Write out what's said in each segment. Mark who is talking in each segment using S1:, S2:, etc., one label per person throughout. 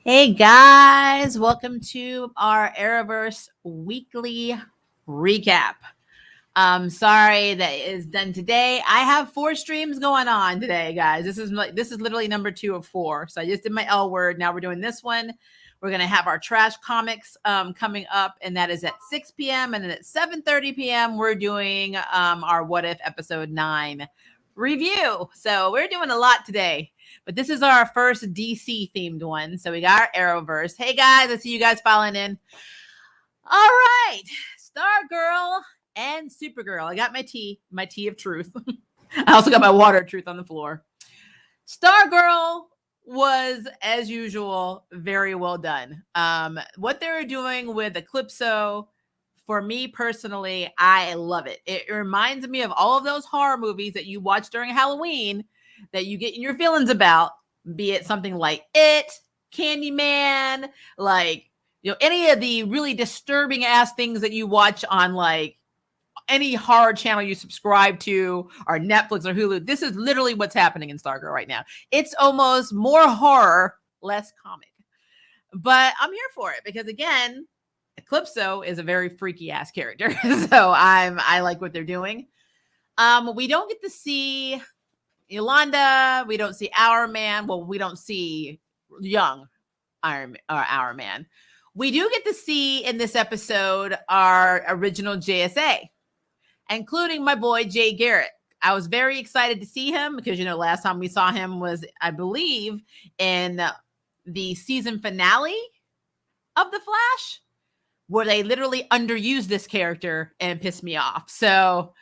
S1: Hey guys, welcome to our Arrowverse weekly recap. Sorry that is done today. I have 4 streams going on today, guys. This is literally number 2 of 4. So I just did my L word. Now we're doing this one. We're gonna have our trash comics coming up, and that is at 6 p.m. And then at 7:30 p.m. we're doing our What If episode 9 review. So we're doing a lot today. But this is our first DC themed one. So we got our Arrowverse. Hey guys, I see you guys filing in. All right, Stargirl and Supergirl. I got my tea of truth. I also got my water of truth on the floor. Stargirl was, as usual, very well done. What they were doing with Eclipso, for me personally, I love it. It reminds me of all of those horror movies that you watch during Halloween that you get in your feelings about, be it something like It, Candyman, like, any of the really disturbing ass things that you watch on like any horror channel you subscribe to or Netflix or Hulu. This is literally what's happening in Stargirl right now. It's almost more horror, less comic. But I'm here for it because, again, Eclipso is a very freaky ass character. So I like what they're doing. We don't get to see Yolanda. We don't see Our Man. Well, we don't see young Our Man. We do get to see in this episode our original JSA, including my boy Jay Garrett. I was very excited to see him because, last time we saw him was, I believe, in the season finale of The Flash, where they literally underused this character and pissed me off. So,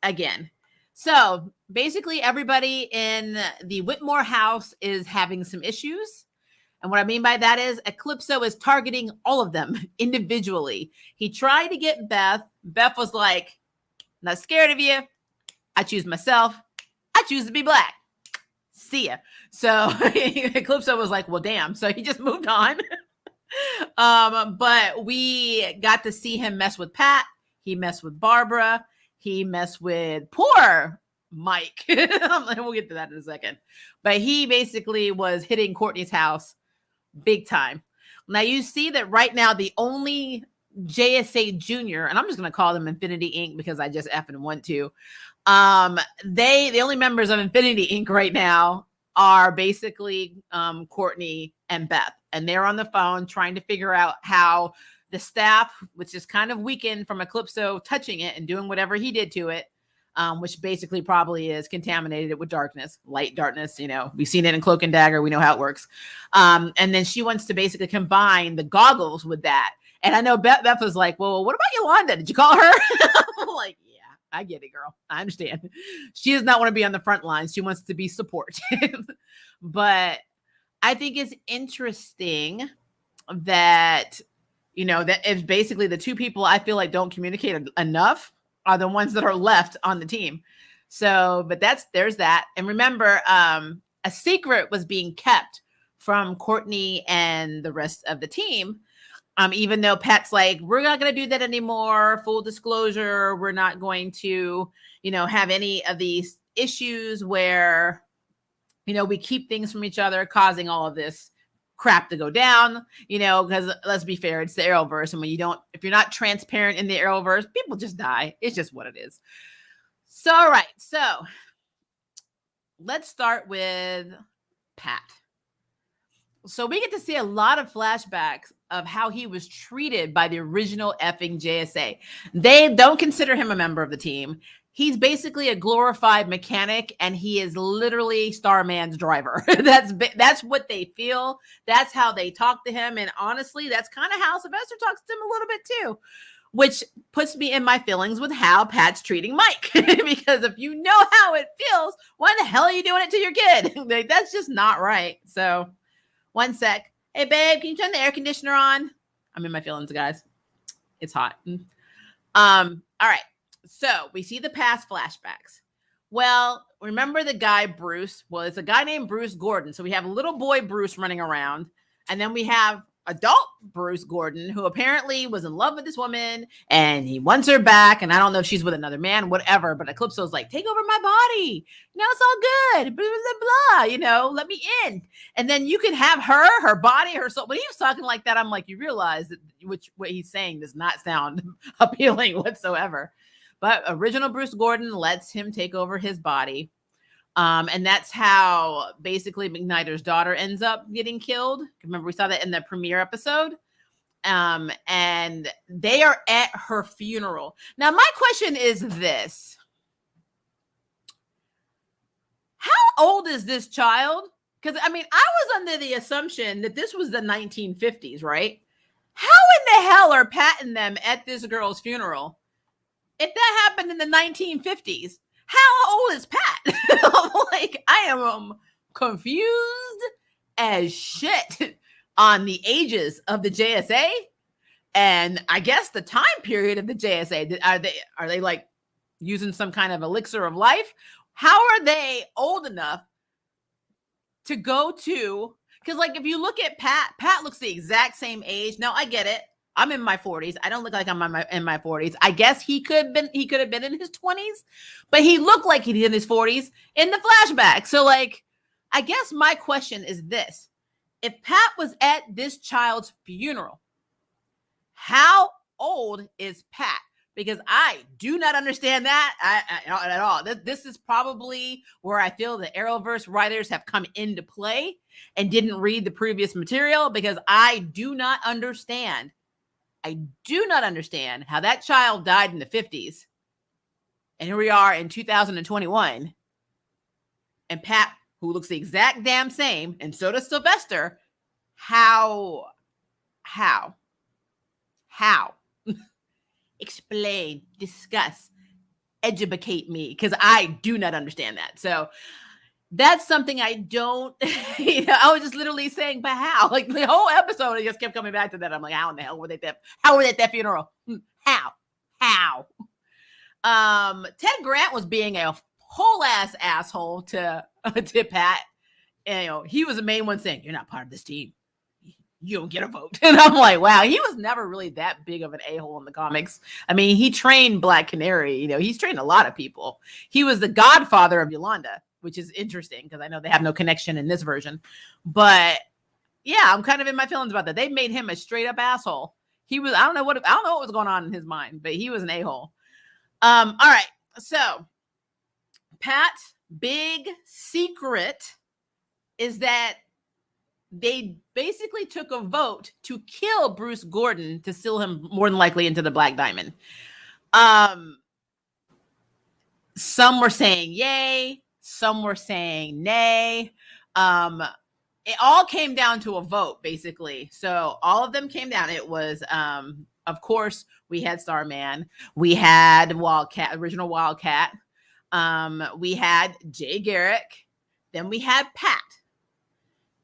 S1: again. So, basically, everybody in the Whitmore house is having some issues. And what I mean by that is Eclipso is targeting all of them individually. He tried to get Beth. Beth was like, not scared of you. I choose myself. I choose to be black. See ya. So Eclipso was like, well, damn. So he just moved on. But we got to see him mess with Pat. He messed with Barbara. He messed with poor Mike. We'll get to that in a second. But he basically was hitting Courtney's house big time. Now you see that right now the only JSA Junior, and I'm just going to call them Infinity Inc. because I just effing want to. The only members of Infinity Inc. right now are basically Courtney and Beth. And they're on the phone trying to figure out how the staff, which is kind of weakened from Eclipso touching it and doing whatever he did to it, which basically probably is contaminated it with darkness, light darkness. We've seen it in Cloak and Dagger. We know how it works. And then she wants to basically combine the goggles with that. And I know Beth was like, well, what about Yolanda? Did you call her? I'm like, yeah, I get it, girl. I understand. She does not want to be on the front lines. She wants to be support. But I think it's interesting that, that it's basically the two people I feel like don't communicate enough are the ones that are left on the team. So, but there's that. And remember, a secret was being kept from Courtney and the rest of the team. Even though Pat's like, we're not going to do that anymore. Full disclosure, we're not going to, have any of these issues where, we keep things from each other, causing all of this crap to go down, because let's be fair, it's the Arrowverse. And if you're not transparent in the Arrowverse, people just die. It's just what it is. So, all right. So let's start with Pat. So we get to see a lot of flashbacks of how he was treated by the original effing JSA. They don't consider him a member of the team. He's basically a glorified mechanic, and he is literally Starman's driver. That's what they feel. That's how they talk to him. And honestly, that's kind of how Sylvester talks to him a little bit too, which puts me in my feelings with how Pat's treating Mike. Because if you know how it feels, why the hell are you doing it to your kid? That's just not right. So one sec. Hey, babe, can you turn the air conditioner on? I'm in my feelings, guys. It's hot. All right. So we see the past flashbacks. Well, remember the guy, Bruce? Well, it's a guy named Bruce Gordon. So we have little boy Bruce running around. And then we have adult Bruce Gordon, who apparently was in love with this woman and he wants her back. And I don't know if she's with another man, whatever. But Eclipso's like, take over my body. It's all good. Blah, blah, blah. Let me in. And then you can have her body, her soul. When he was talking like that, I'm like, you realize that what he's saying does not sound appealing whatsoever. But original Bruce Gordon lets him take over his body. And that's how basically McNider's daughter ends up getting killed. Remember, we saw that in the premiere episode. And they are at her funeral. Now, my question is this. How old is this child? Because, I was under the assumption that this was the 1950s, right? How in the hell are Pat and them at this girl's funeral if that happened in the 1950s? How old is Pat? I am confused as shit on the ages of the JSA, and I guess the time period of the JSA. Are they like using some kind of elixir of life? How are they old enough to go to? Because if you look at Pat looks the exact same age. Now I get it. I'm in my 40s. I don't look like I'm in my 40s. I guess he could have been in his 20s, but he looked like he's in his 40s in the flashback. So I guess my question is this. If Pat was at this child's funeral, how old is Pat? Because I do not understand that at all. This is probably where I feel the Arrowverse writers have come into play and didn't read the previous material, because I do not understand how that child died in the 50s. And here we are in 2021. And Pat, who looks the exact damn same, and so does Sylvester, how? Explain, discuss, educate me, because I do not understand that. So that's something I don't, I was just literally saying, but how? The whole episode, I just kept coming back to that. I'm like, how in the hell were they there? How were they at that funeral? How? Ted Grant was being a whole ass asshole to Pat. And, he was the main one saying, you're not part of this team. You don't get a vote. And I'm like, wow, he was never really that big of an a-hole in the comics. He trained Black Canary. He's trained a lot of people. He was the godfather of Yolanda, which is interesting because I know they have no connection in this version. But yeah, I'm kind of in my feelings about that. They made him a straight up asshole. He was, I don't know what was going on in his mind, but he was an a-hole. All right. So Pat's big secret is that they basically took a vote to kill Bruce Gordon to seal him more than likely into the Black Diamond. Some were saying yay, some were saying nay. It all came down to a vote, basically. So all of them came down. It was, of course, we had Starman, we had Wildcat, original Wildcat, we had Jay Garrick, then we had Pat.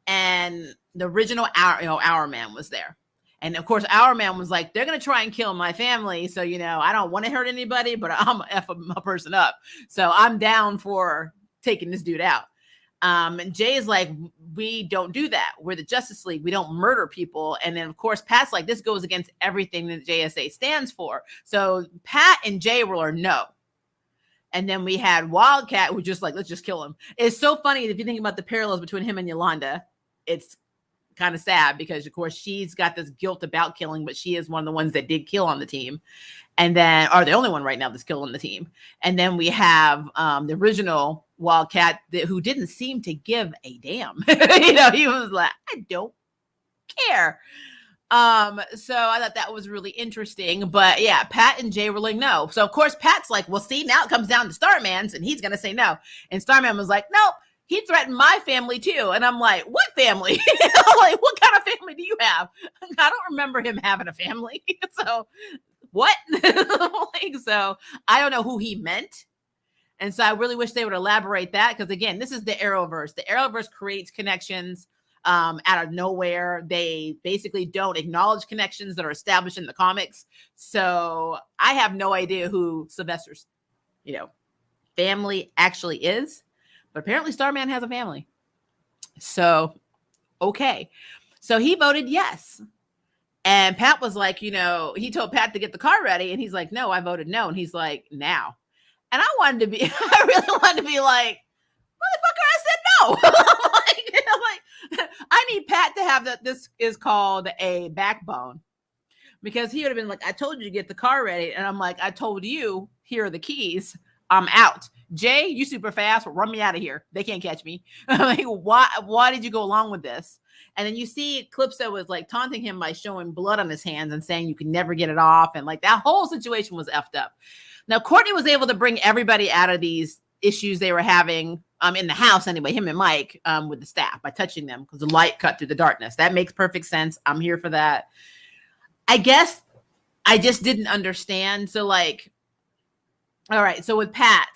S1: And the original Our Man was there. And of course, Our Man was like, they're going to try and kill my family. So, I don't want to hurt anybody, but I'm going to F a person up. So I'm down for taking this dude out. And Jay is like, we don't do that. We're the Justice League. We don't murder people. And then, of course, Pat's like, this goes against everything that JSA stands for. So Pat and Jay were no. And then we had Wildcat, who just like, let's just kill him. It's so funny if you think about the parallels between him and Yolanda. It's kind of sad because, of course, she's got this guilt about killing, but she is one of the ones that did kill on the team. And then, or the only one right now that's killing the team. And then we have the original Wildcat who didn't seem to give a damn. He was like, I don't care. So I thought that was really interesting. But yeah, Pat and Jay were like, no. So of course, Pat's like, well, see, now it comes down to Starman's and he's going to say no. And Starman was like, nope. He threatened my family too. And I'm like, what family? I'm like, what kind of family do you have? I don't remember him having a family. So what? So I don't know who he meant. And so I really wish they would elaborate that. Because again, this is the Arrowverse. The Arrowverse creates connections out of nowhere. They basically don't acknowledge connections that are established in the comics. So I have no idea who Sylvester's, family actually is. But apparently Starman has a family. So, okay. So he voted yes. And Pat was like, he told Pat to get the car ready. And he's like, no, I voted no. And he's like, now. And I really wanted to be like, motherfucker, I said no. I need Pat to have that. This is called a backbone, because he would have been like, I told you to get the car ready. And I'm like, I told you, here are the keys. I'm out. Jay, you super fast. Run me out of here. They can't catch me. Like, why did you go along with this? And then you see Calypso was like taunting him by showing blood on his hands and saying you can never get it off. And like that whole situation was effed up. Now, Courtney was able to bring everybody out of these issues they were having in the house anyway, him and Mike with the staff, by touching them, because the light cut through the darkness. That makes perfect sense. I'm here for that. I guess I just didn't understand. So like, all right. So with Pat,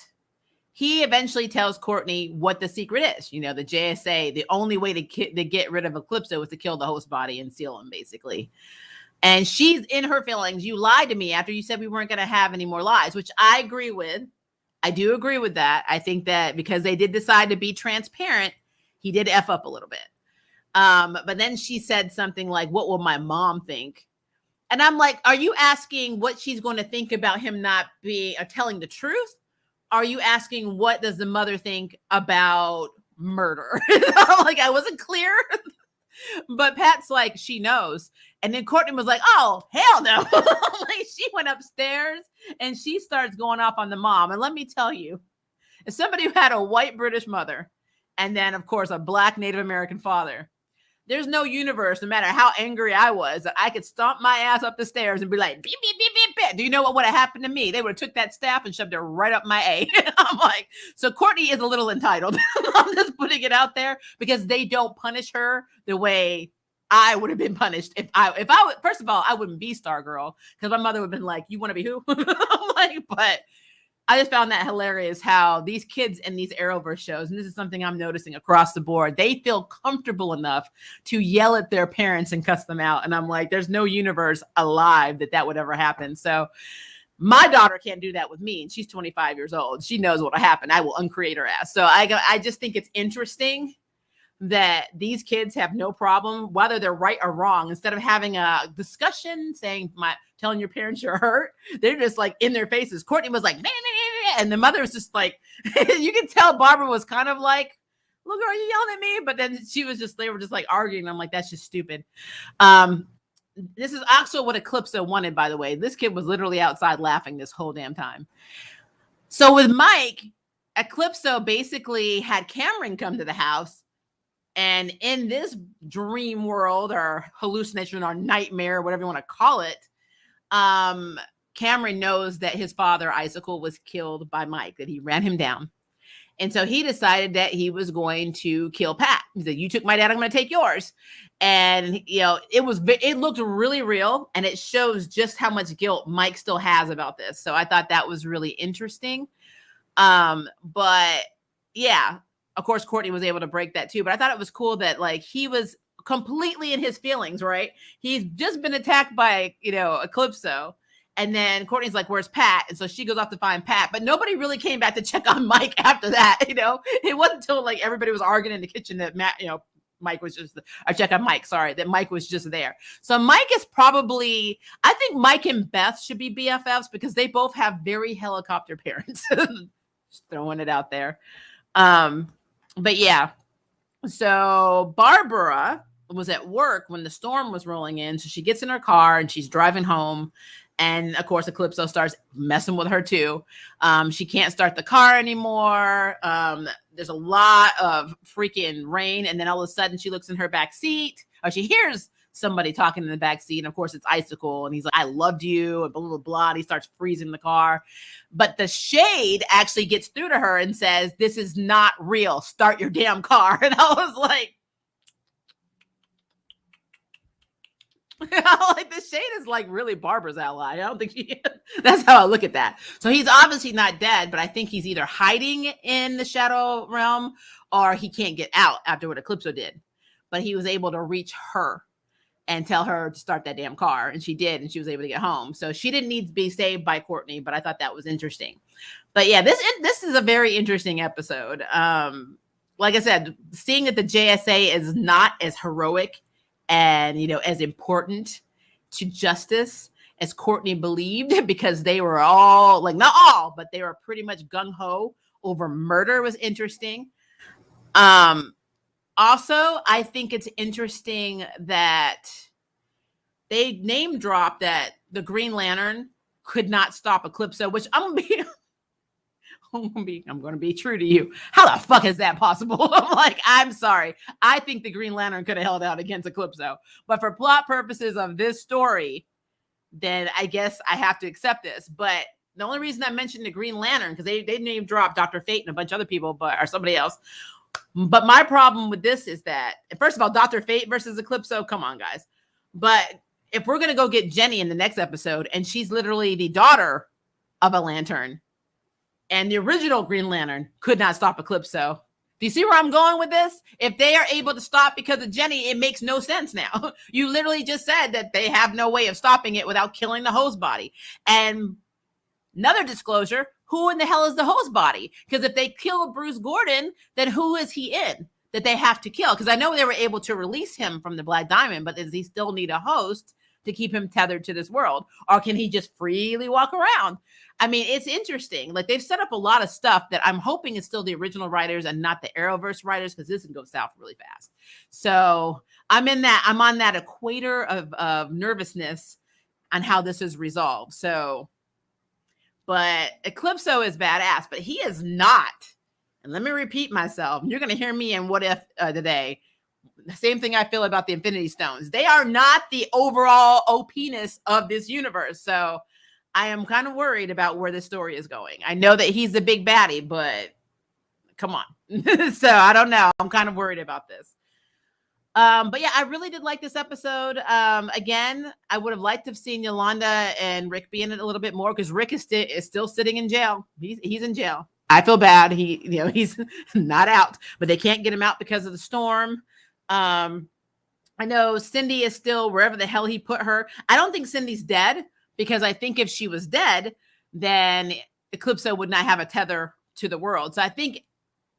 S1: he eventually tells Courtney what the secret is. The JSA, the only way to get rid of Eclipso is to kill the host body and seal him, basically. And she's in her feelings. You lied to me after you said we weren't going to have any more lies, which I agree with. I do agree with that. I think that because they did decide to be transparent, he did F up a little bit. But then she said something like, what will my mom think? And I'm like, are you asking what she's going to think about him not being telling the truth? Are you asking what does the mother think about murder? Like, I wasn't clear. But Pat's like, she knows. And then Courtney was like, oh, hell no. Like, she went upstairs and she starts going off on the mom. And let me tell you, as somebody who had a white British mother and then, of course, a black Native American father, there's no universe, no matter how angry I was, that I could stomp my ass up the stairs and be like, beep, beep, beep, beep, beep. Do you know what would have happened to me? They would have took that staff and shoved it right up my A. I'm like, so Courtney is a little entitled. I'm just putting it out there because they don't punish her the way I would have been punished if I would. First of all, I wouldn't be Stargirl because my mother would have been like, you want to be who? I'm like, but I just found that hilarious how these kids in these Arrowverse shows, and this is something I'm noticing across the board, they feel comfortable enough to yell at their parents and cuss them out. And I'm like, there's no universe alive that would ever happen. So my daughter can't do that with me. And she's 25 years old. She knows what'll happen. I will uncreate her ass. So I just think it's interesting that these kids have no problem, whether they're right or wrong. Instead of having a discussion saying, telling your parents you're hurt, they're just like in their faces. Courtney was like, and the mother was just like, you can tell Barbara was kind of like, look, are you yelling at me? But then they were just like arguing. I'm like, that's just stupid. This is also what Eclipso wanted, by the way. This kid was literally outside laughing this whole damn time. So with Mike, Eclipso basically had Cameron come to the house. And in this dream world or hallucination or nightmare, whatever you want to call it, Cameron knows that his father, Icicle, was killed by Mike, that he ran him down. And so he decided that he was going to kill Pat. He said, you took my dad, I'm going to take yours. And, it looked really real. And it shows just how much guilt Mike still has about this. So I thought that was really interesting. But yeah. Of course, Courtney was able to break that too, but I thought it was cool that like he was completely in his feelings, right? He's just been attacked by, Eclipso. And then Courtney's like, where's Pat? And so she goes off to find Pat, but nobody really came back to check on Mike after that. It wasn't until like everybody was arguing in the kitchen that Mike was just, or check on Mike, sorry, that Mike was just there. So Mike is probably, I think Mike and Beth should be BFFs because they both have very helicopter parents. Just throwing it out there. But yeah, so Barbara was at work when the storm was rolling in. So she gets in her car and she's driving home. And of course, Eclipso starts messing with her too. She can't start the car anymore. There's a lot of freaking rain. And then all of a sudden she looks in her back seat, or she hears somebody talking in the back seat. And of course it's Icicle. And he's like, I loved you, and blah, blah, blah. And he starts freezing the car. But the shade actually gets through to her and says, this is not real. Start your damn car. And I was like, the shade is like really Barbara's ally. I don't think that's how I look at that. So he's obviously not dead, but I think he's either hiding in the shadow realm or he can't get out after what Eclipso did. But he was able to reach her and tell her to start that damn car. And she did, and she was able to get home. So she didn't need to be saved by Courtney, but I thought that was interesting. But yeah, this is a very interesting episode. Like I said, seeing that the JSA is not as heroic and, as important to justice as Courtney believed, because they were all, like, not all, but they were pretty much gung-ho over murder, was interesting. Also, I think it's interesting that they name dropped that the Green Lantern could not stop Eclipso, which I'm going to be true to you. How the fuck is that possible? I'm sorry. I think the Green Lantern could have held out against Eclipso, but for plot purposes of this story, then I guess I have to accept this. But the only reason I mentioned the Green Lantern, because they name dropped Dr. Fate and a bunch of other people, or somebody else. But my problem with this is that, first of all, Dr. Fate versus Eclipso, come on, guys. But if we're going to go get Jenny in the next episode, and she's literally the daughter of a Lantern, and the original Green Lantern could not stop Eclipso. Do you see where I'm going with this? If they are able to stop because of Jenny, it makes no sense now. You literally just said that they have no way of stopping it without killing the host body. And another disclosure, who in the hell is the host body? Because if they kill Bruce Gordon, then who is he in that they have to kill? Because I know they were able to release him from the Black Diamond, but does he still need a host to keep him tethered to this world? Or can he just freely walk around? I mean, it's interesting. Like, they've set up a lot of stuff that I'm hoping is still the original writers and not the Arrowverse writers, because this can go south really fast. So I'm on that equator of nervousness on how this is resolved. So, but Eclipso is badass, but he is not. And let me repeat myself. You're going to hear me in What If today. The same thing I feel about the Infinity Stones. They are not the overall OP-ness of this universe. So I am kind of worried about where this story is going. I know that he's the big baddie, but come on. So I don't know. I'm kind of worried about this. But yeah, I really did like this episode. Again, I would have liked to have seen Yolanda and Rick be in it a little bit more, because Rick is still sitting in jail. He's in jail. I feel bad. He's not out, but they can't get him out because of the storm. I know Cindy is still wherever the hell he put her. I don't think Cindy's dead, because I think if she was dead, then Eclipso would not have a tether to the world. So I think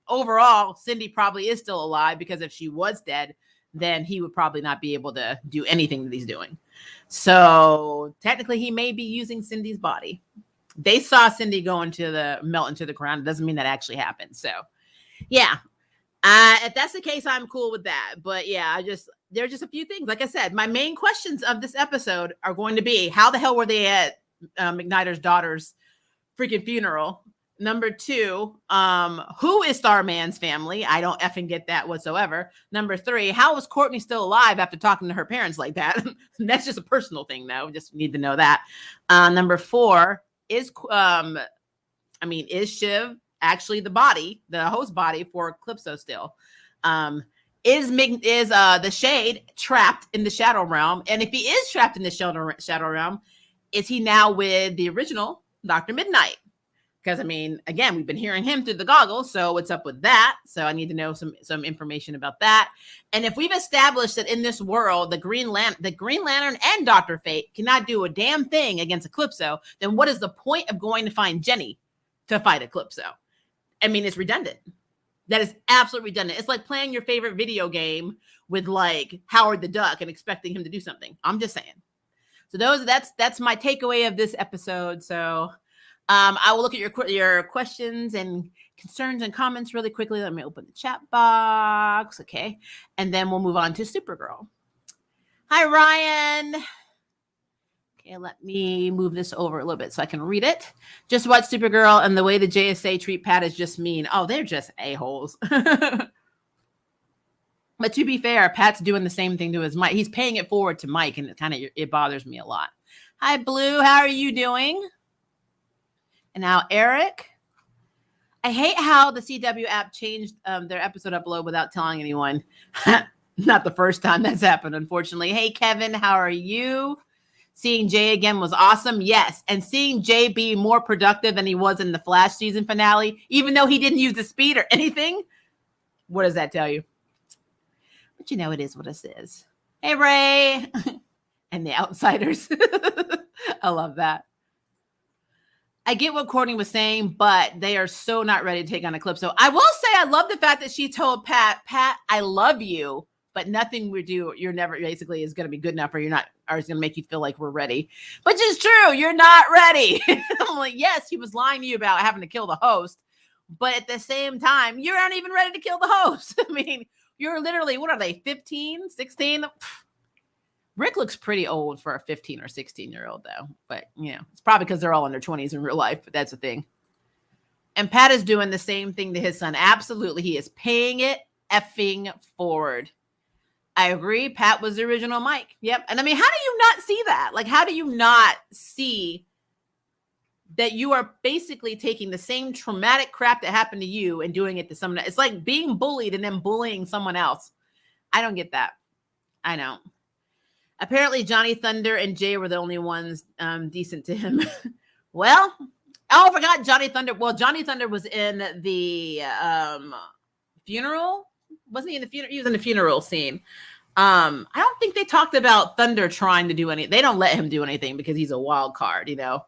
S1: overall, Cindy probably is still alive, because if she was dead, then he would probably not be able to do anything that he's doing. So technically, he may be using Cindy's body. They saw Cindy melt into the ground. It doesn't mean that actually happened. So yeah. If that's the case, I'm cool with that. But yeah, there are just a few things. Like I said, my main questions of this episode are going to be, how the hell were they at McNider's daughter's freaking funeral? Number 2, who is Starman's family? I don't effing get that whatsoever. Number 3, how was Courtney still alive after talking to her parents like that? That's just a personal thing, though. Just need to know that. Number 4, is Shiv actually the host body for Eclipso still? Is the Shade trapped in the Shadow Realm? And if he is trapped in the Shadow Realm, is he now with the original Dr. Midnight? Because, again, we've been hearing him through the goggles, so what's up with that? So I need to know some information about that. And if we've established that in this world, the Green Lantern and Dr. Fate cannot do a damn thing against Eclipso, then what is the point of going to find Jenny to fight Eclipso? It's redundant. That is absolutely redundant. It's like playing your favorite video game with, like, Howard the Duck and expecting him to do something. I'm just saying. So that's my takeaway of this episode. So I will look at your questions and concerns and comments really quickly. Let me open the chat box. Okay. And then we'll move on to Supergirl. Hi, Ryan. Okay, let me move this over a little bit so I can read it. Just watch Supergirl, and the way the JSA treat Pat is just mean. Oh, they're just a-holes. But to be fair, Pat's doing the same thing to his Mike. He's paying it forward to Mike, and it bothers me a lot. Hi, Blue. How are you doing? And now Eric. I hate how the CW app changed their episode upload without telling anyone. Not the first time that's happened, unfortunately. Hey, Kevin, how are you? Seeing Jay again was awesome. Yes. And seeing Jay be more productive than he was in the Flash season finale, even though he didn't use the speed or anything. What does that tell you? But it is what it is. Hey, Ray. And the Outsiders. I love that. I get what Courtney was saying, but they are so not ready to take on Eclipso. I will say I love the fact that she told Pat, I love you, but nothing we do, you're never basically is going to be good enough, or you're not, or it's going to make you feel like we're ready, which is true. You're not ready. I'm like, yes, he was lying to you about having to kill the host, but at the same time, you're not even ready to kill the host. I mean, you're literally, what are they, 15, 16? Rick looks pretty old for a 15 or 16-year-old, though. But, you know, it's probably because they're all in their 20s in real life, but that's the thing. And Pat is doing the same thing to his son. Absolutely. He is paying it effing forward. I agree. Pat was the original Mike. Yep. And I mean, how do you not see that? Like, how do you not see that you are basically taking the same traumatic crap that happened to you and doing it to someone else? It's like being bullied and then bullying someone else. I don't get that. I know. Apparently, Johnny Thunder and Jay were the only ones decent to him. Well, I forgot Johnny Thunder. Well, Johnny Thunder was in the funeral. Wasn't he in the funeral? He was in the funeral scene. I don't think they talked about Thunder trying to do anything. They don't let him do anything because he's a wild card, you know.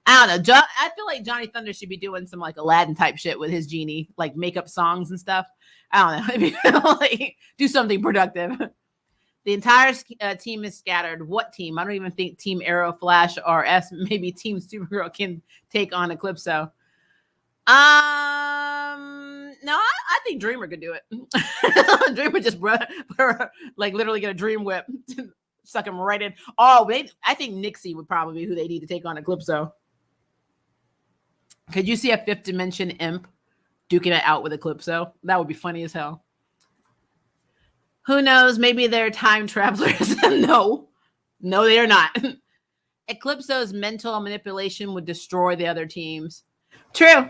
S1: I don't know. I feel like Johnny Thunder should be doing some like Aladdin type shit with his genie, like make up songs and stuff. I don't know. Maybe like do something productive. The entire team is scattered. What team? I don't even think Team Arrow, Flash, or maybe Team Supergirl can take on Eclipso. No, I think Dreamer could do it. Dreamer just like literally get a dream whip, suck him right in. Oh, I think Nixie would probably be who they need to take on Eclipso. Could you see a fifth dimension imp duking it out with Eclipso? That would be funny as hell. Who knows? Maybe they're time travelers. No, they are not. Eclipso's mental manipulation would destroy the other teams. True.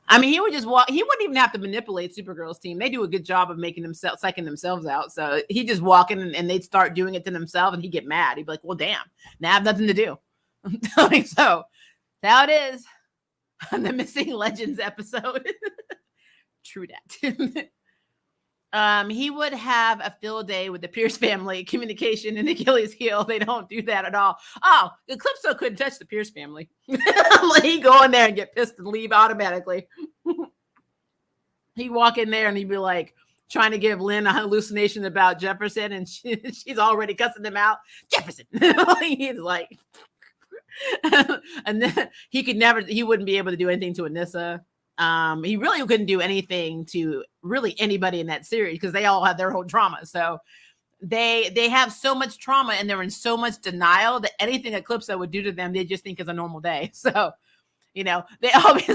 S1: I mean, he would just walk. He wouldn't even have to manipulate Supergirl's team. They do a good job of making themselves, psyching themselves out. So he'd just walk in and they'd start doing it to themselves and he'd get mad. He'd be like, well, damn, now I have nothing to do. Like, so that's how it is on the Missing Legends episode. True that. He would have a field day with the Pierce family, communication and Achilles heel. They don't do that at all. Oh, Eclipso couldn't touch the Pierce family. Like, he'd go in there and get pissed and leave automatically. He'd walk in there and he'd be like trying to give Lynn a hallucination about Jefferson, and she's already cussing him out. Jefferson. He's like, and then he wouldn't be able to do anything to Anissa. He really couldn't do anything to really anybody in that series because they all have their own trauma. So they have so much trauma and they're in so much denial that anything Eclipso would do to them, they just think is a normal day. So, you know, they always,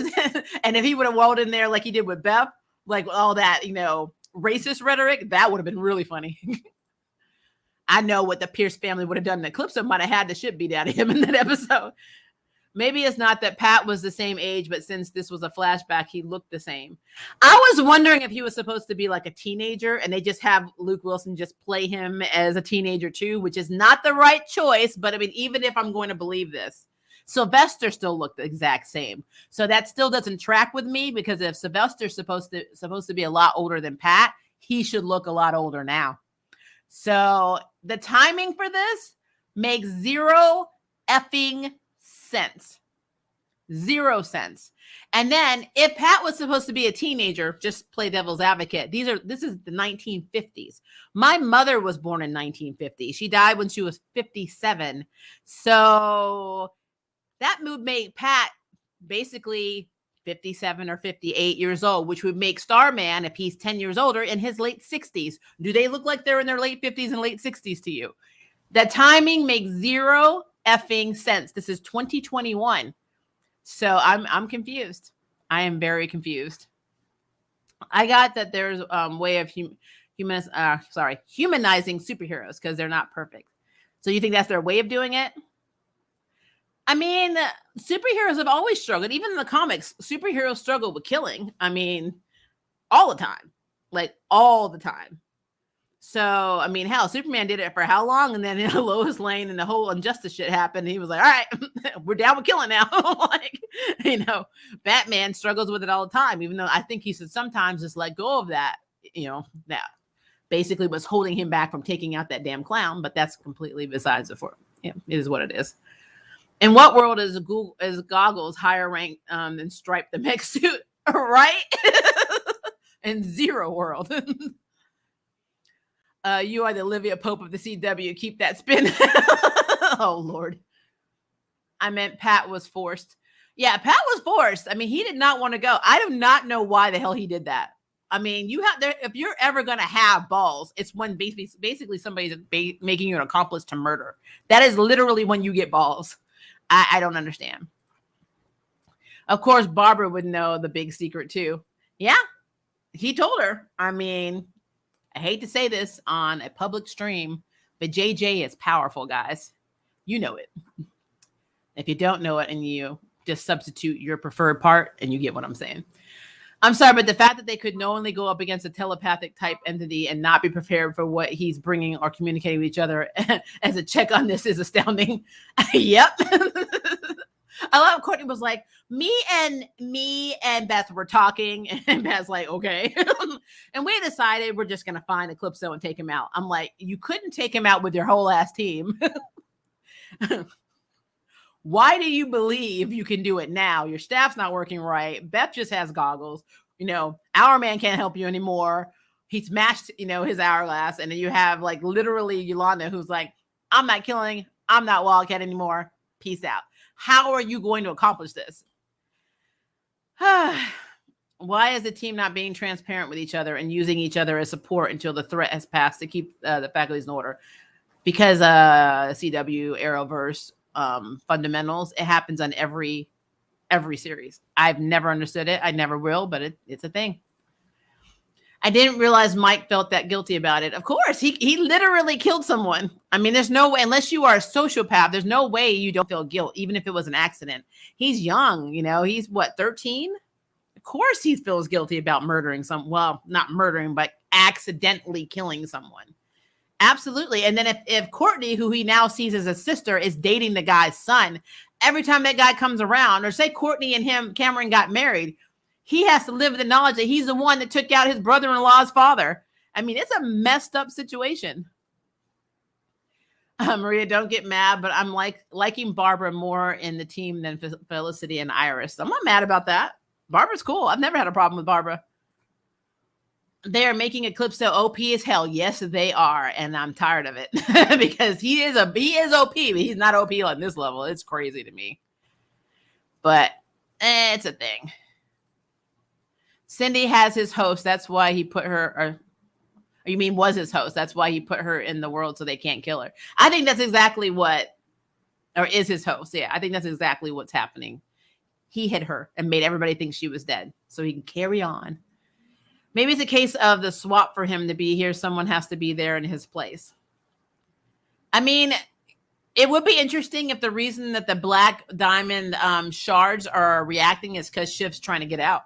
S1: and if he would have rolled in there like he did with Beth, like all that, you know, racist rhetoric, that would have been really funny. I know what the Pierce family would have done. Eclipso might have had the shit beat out of him in that episode. Maybe it's not that Pat was the same age, but since this was a flashback, he looked the same. I was wondering if he was supposed to be like a teenager and they just have Luke Wilson just play him as a teenager too, which is not the right choice. But I mean, even if I'm going to believe this, Sylvester still looked the exact same. So that still doesn't track with me, because if Sylvester's supposed to be a lot older than Pat, he should look a lot older now. So the timing for this makes zero effing sense. 0 cents. And then if Pat was supposed to be a teenager, just play devil's advocate. This is the 1950s. My mother was born in 1950. She died when she was 57. So that would make Pat basically 57 or 58 years old, which would make Starman, if he's 10 years older, in his late 60s. Do they look like they're in their late 50s and late 60s to you? The timing makes 0 effing sense. This is 2021. So I'm confused. I am very confused. I got that there's a way of humanizing superheroes because they're not perfect. So you think that's their way of doing it? I mean, superheroes have always struggled. Even in the comics, superheroes struggle with killing. I mean, all the time. Like, all the time. So, I mean, hell, Superman did it for how long? And then Lois Lane and the whole injustice shit happened. And he was like, all right, we're down with killing now. Like, you know, Batman struggles with it all the time, even though I think he should sometimes just let go of that, you know, that basically was holding him back from taking out that damn clown. But that's completely besides the point. Yeah, it is what it is. In what world is Goggles higher ranked than Stripe the mech suit? Right? In Zero world. You are the Olivia Pope of the CW. Keep that spin. Oh, Lord. I meant Pat was forced. Yeah, Pat was forced. I mean, he did not want to go. I do not know why the hell he did that. I mean, you have there if you're ever going to have balls, it's when basically somebody's making you an accomplice to murder. That is literally when you get balls. I don't understand. Of course, Barbara would know the big secret too. Yeah, he told her. I mean, I hate to say this on a public stream, but JJ is powerful, guys. You know it. If you don't know it and you just substitute your preferred part and you get what I'm saying. I'm sorry, but the fact that they could knowingly go up against a telepathic type entity and not be prepared for what he's bringing or communicating with each other as a check on this is astounding. Yep. I love Courtney was like, me and Beth were talking, and Beth's like, okay. And we decided we're just going to find Eclipso and take him out. I'm like, you couldn't take him out with your whole ass team. Why do you believe you can do it now? Your staff's not working right. Beth just has goggles. You know, our man can't help you anymore. He smashed, his hourglass. And then you have like literally Yolanda who's like, I'm not killing. I'm not Wildcat anymore. Peace out. How are you going to accomplish this? Why is the team not being transparent with each other and using each other as support until the threat has passed to keep the faculties in order? Because CW, Arrowverse, fundamentals, it happens on every series. I've never understood it. I never will, but it's a thing. I didn't realize Mike felt that guilty about it. Of course, he literally killed someone. I mean, there's no way, unless you are a sociopath, there's no way you don't feel guilt, even if it was an accident. He's young, he's what, 13? Of course he feels guilty about murdering well, not murdering, but accidentally killing someone. Absolutely. And then if Courtney, who he now sees as a sister, is dating the guy's son, every time that guy comes around, or say Courtney and Cameron got married, he has to live with the knowledge that he's the one that took out his brother-in-law's father. I mean, it's a messed up situation. Maria, don't get mad, but I'm liking Barbara more in the team than Felicity and Iris. I'm not mad about that. Barbara's cool. I've never had a problem with Barbara. They are making Eclipso OP as hell. Yes, they are. And I'm tired of it because he is OP, but he's not OP on this level. It's crazy to me. But it's a thing. Cindy has his host. That's why he put her, or you mean was his host. That's why he put her in the world so they can't kill her. I think that's exactly or is his host. Yeah, I think that's exactly what's happening. He hit her and made everybody think she was dead so he can carry on. Maybe it's a case of the swap for him to be here. Someone has to be there in his place. I mean, it would be interesting if the reason that the black diamond shards are reacting is because Shiv's trying to get out.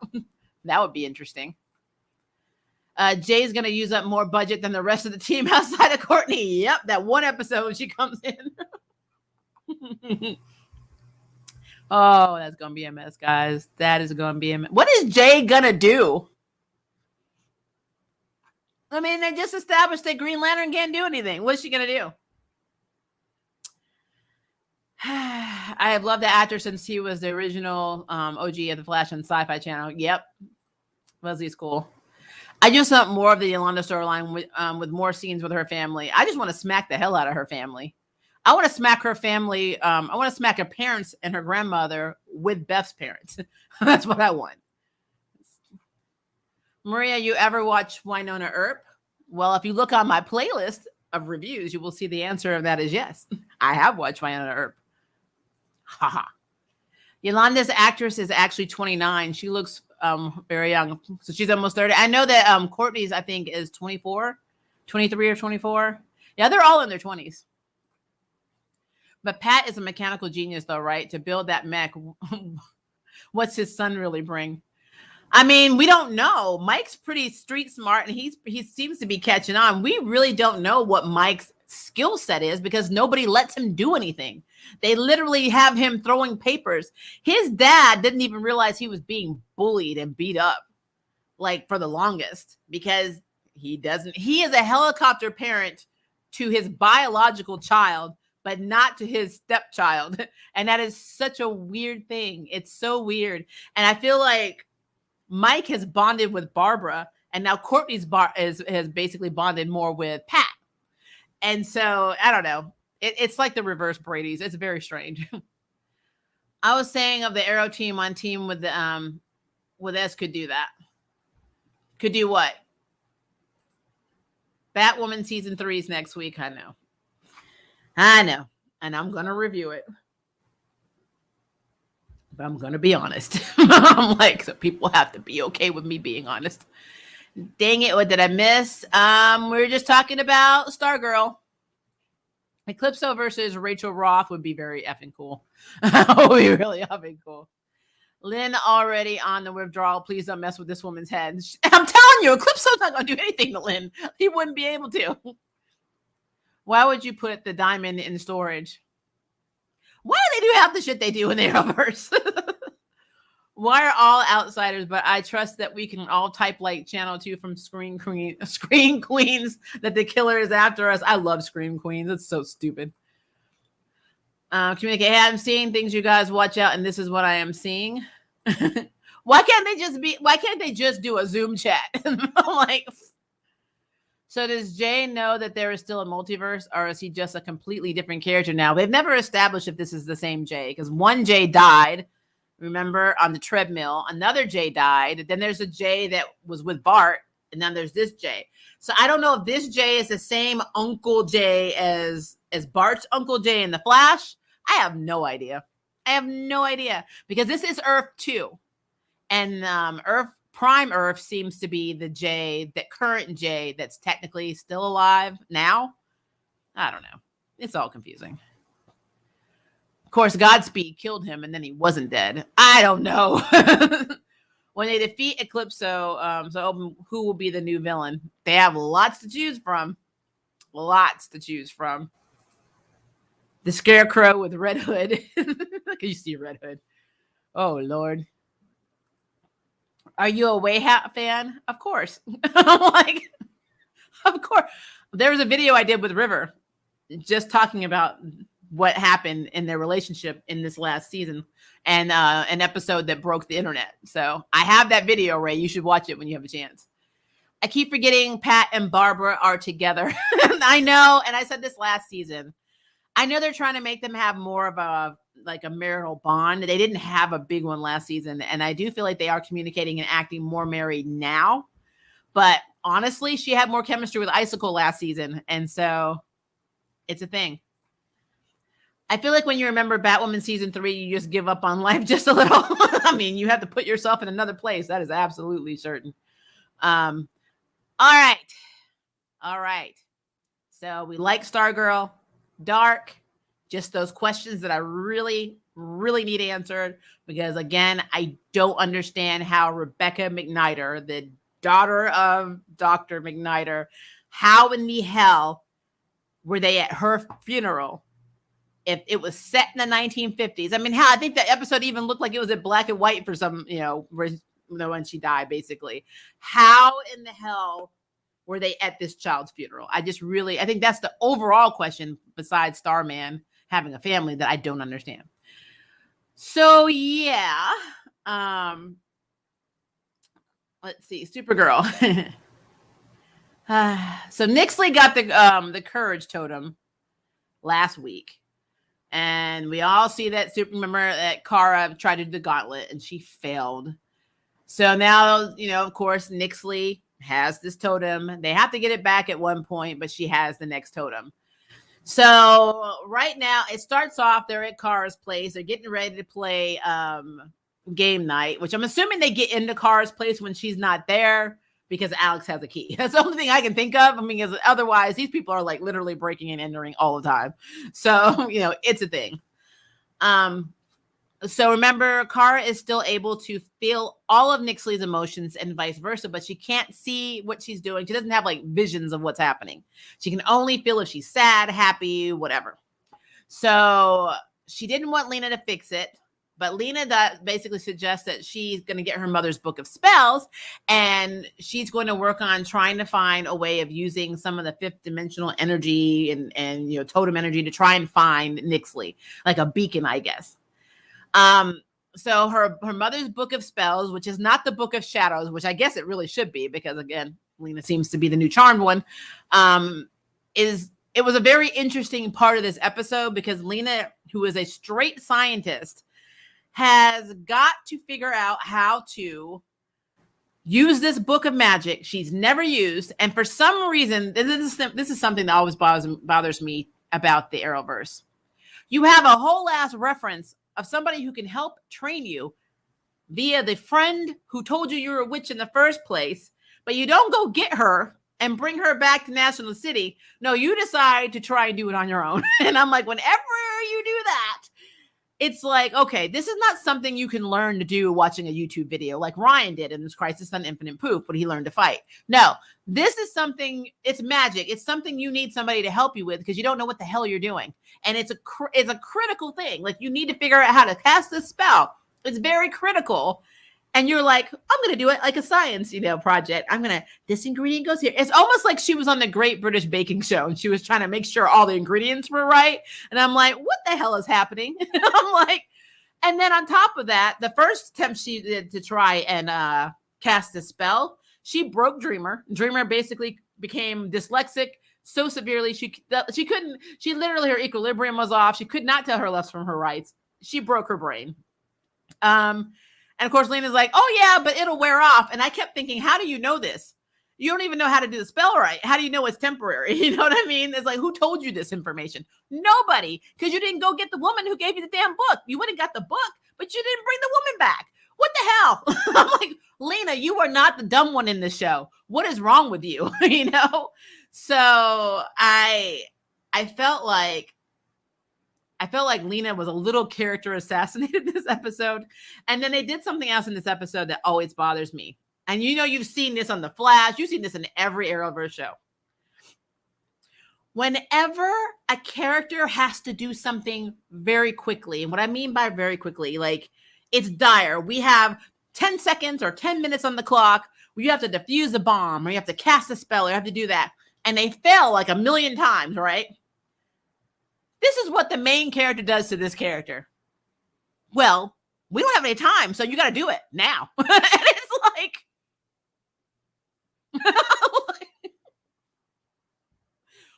S1: That would be interesting. Jay's going to use up more budget than the rest of the team outside of Courtney. Yep, that one episode she comes in. Oh, that's going to be a mess, guys. That is going to be a mess. What is Jay going to do? I mean, they just established that Green Lantern can't do anything. What's she going to do? I have loved the actor since he was the original OG of the Flash on Sci-Fi Channel. Yep. Leslie's cool. I just want more of the Yolanda storyline with more scenes with her family. I just want to smack the hell out of her family. I want to smack her family. I want to smack her parents and her grandmother with Beth's parents. That's what I want. Maria, you ever watch Wynonna Earp? Well, if you look on my playlist of reviews, you will see the answer of that is yes. I have watched Wynonna Earp. Haha. Yolanda's actress is actually 29. She looks very young. So she's almost 30. I know that Courtney's, I think, is 24, 23 or 24. Yeah, they're all in their 20s. But Pat is a mechanical genius, though, right? To build that mech. What's his son really bring? I mean, we don't know. Mike's pretty street smart, and he seems to be catching on. We really don't know what Mike's skill set is because nobody lets him do anything. They literally have him throwing papers. His dad didn't even realize he was being bullied and beat up like for the longest because he is a helicopter parent to his biological child, but not to his stepchild. And that is such a weird thing. It's so weird. And I feel like Mike has bonded with Barbara and now Courtney's has basically bonded more with Pat. And so I don't know. It's like the reverse Brady's. It's very strange. I was saying of the Arrow team on team with S could do that. Could do what? Batwoman season 3 is next week. I know. And I'm going to review it. But I'm going to be honest. I'm like, so people have to be okay with me being honest. Dang it. What did I miss? We were just talking about Stargirl. Eclipso versus Rachel Roth would be very effing cool. Would be really effing cool. Lynn already on the withdrawal. Please don't mess with this woman's head. I'm telling you, Eclipso's not going to do anything to Lynn. He wouldn't be able to. Why would you put the diamond in storage? Why do they do half the shit they do in the Arrowverse? Why are all outsiders? But I trust that we can all type like Channel 2 from Scream Queens that the killer is after us. I love Scream Queens. It's so stupid. Communicate. Hey, I'm seeing things. You guys watch out, and this is what I am seeing. Why can't they just do a Zoom chat? I'm like, so does Jay know that there is still a multiverse, or is he just a completely different character now? They've never established if this is the same Jay, because one Jay died, remember, on the treadmill. Another Jay died. Then there's a Jay that was with Bart, and then there's this Jay. So I don't know if this Jay is the same Uncle Jay as Bart's Uncle Jay in The Flash. I have no idea. Because this is Earth 2. And Prime Earth seems to be the Jay, that current Jay that's technically still alive now. I don't know. It's all confusing. Of course, Godspeed killed him and then he wasn't dead. I don't know. When they defeat Eclipso, so who will be the new villain? They have lots to choose from. The Scarecrow with Red Hood. Can you see Red Hood? Oh, Lord. Are you a Wayhat fan? Of course. I'm like, of course. There was a video I did with River just talking about what happened in their relationship in this last season and an episode that broke the internet. So I have that video, Ray. You should watch it when you have a chance. I keep forgetting Pat and Barbara are together. I know. And I said this last season. I know they're trying to make them have more of a marital bond. They didn't have a big one last season. And I do feel like they are communicating and acting more married now. But honestly, she had more chemistry with Icicle last season. And so it's a thing. I feel like when you remember Batwoman season 3, you just give up on life just a little. I mean, you have to put yourself in another place. That is absolutely certain. All right. So we like Stargirl. Dark. Just those questions that I really, really need answered. Because, again, I don't understand how Rebecca McNider, the daughter of Dr. McNider, how in the hell were they at her funeral if it was set in the 1950s? I mean, I think that episode even looked like it was in black and white for some, when she died, basically. How in the hell were they at this child's funeral? I think that's the overall question besides Starman having a family that I don't understand. So, yeah. Let's see. Supergirl. So Nixley got the courage totem last week. And we all see that remember that Kara tried to do the gauntlet and she failed. So now, of course, Nixley has this totem. They have to get it back at one point, but she has the next totem. So right now it starts off, they're at Kara's place. They're getting ready to play game night, which I'm assuming they get into Kara's place when she's not there because Alex has a key. That's the only thing I can think of. I mean, because otherwise these people are like literally breaking and entering all the time. So, it's a thing. So remember, Kara is still able to feel all of Nixley's emotions and vice versa, but she can't see what she's doing. She doesn't have like visions of what's happening. She can only feel if she's sad, happy, whatever. So she didn't want Lena to fix it, but Lena basically suggests that she's going to get her mother's book of spells and she's going to work on trying to find a way of using some of the fifth dimensional energy and totem energy to try and find Nixley, like a beacon, I guess. So her mother's book of spells, which is not the book of shadows, which I guess it really should be, because again, Lena seems to be the new charmed one, it was a very interesting part of this episode, because Lena, who is a straight scientist, has got to figure out how to use this book of magic she's never used. And for some reason, this is something that always bothers me about the Arrowverse. You have a whole ass reference of somebody who can help train you via the friend who told you were a witch in the first place, but you don't go get her and bring her back to National City. No, you decide to try and do it on your own. And I'm like, whenever you do that, it's like, okay, this is not something you can learn to do watching a YouTube video like Ryan did in this Crisis on Infinite Poop when he learned to fight. No, this is something, it's magic. It's something you need somebody to help you with, because you don't know what the hell you're doing. And it's a critical thing. Like, you need to figure out how to cast this spell. It's very critical. And you're like, I'm going to do it like a science, project. This ingredient goes here. It's almost like she was on the Great British Baking Show and she was trying to make sure all the ingredients were right. And I'm like, what the hell is happening? I'm like, and then on top of that, the first attempt she did to try and cast a spell, she broke Dreamer. Dreamer basically became dyslexic so severely she literally, her equilibrium was off. She could not tell her lefts from her rights. She broke her brain. And of course, Lena's like, oh yeah, but it'll wear off. And I kept thinking, how do you know this? You don't even know how to do the spell right. How do you know it's temporary? You know what I mean? It's like, who told you this information? Nobody, because you didn't go get the woman who gave you the damn book. You wouldn't got the book, but you didn't bring the woman back. What the hell? I'm like, Lena, you are not the dumb one in this show. What is wrong with you? So I felt like Lena was a little character assassinated this episode. And then they did something else in this episode that always bothers me. And you've seen this on The Flash. You've seen this in every Arrowverse show. Whenever a character has to do something very quickly, and what I mean by very quickly, like, it's dire. We have 10 seconds or 10 minutes on the clock where you have to defuse a bomb, or you have to cast a spell, or you have to do that. And they fail like a million times, right? This is what the main character does to this character. Well, we don't have any time, so you got to do it now. And it's like,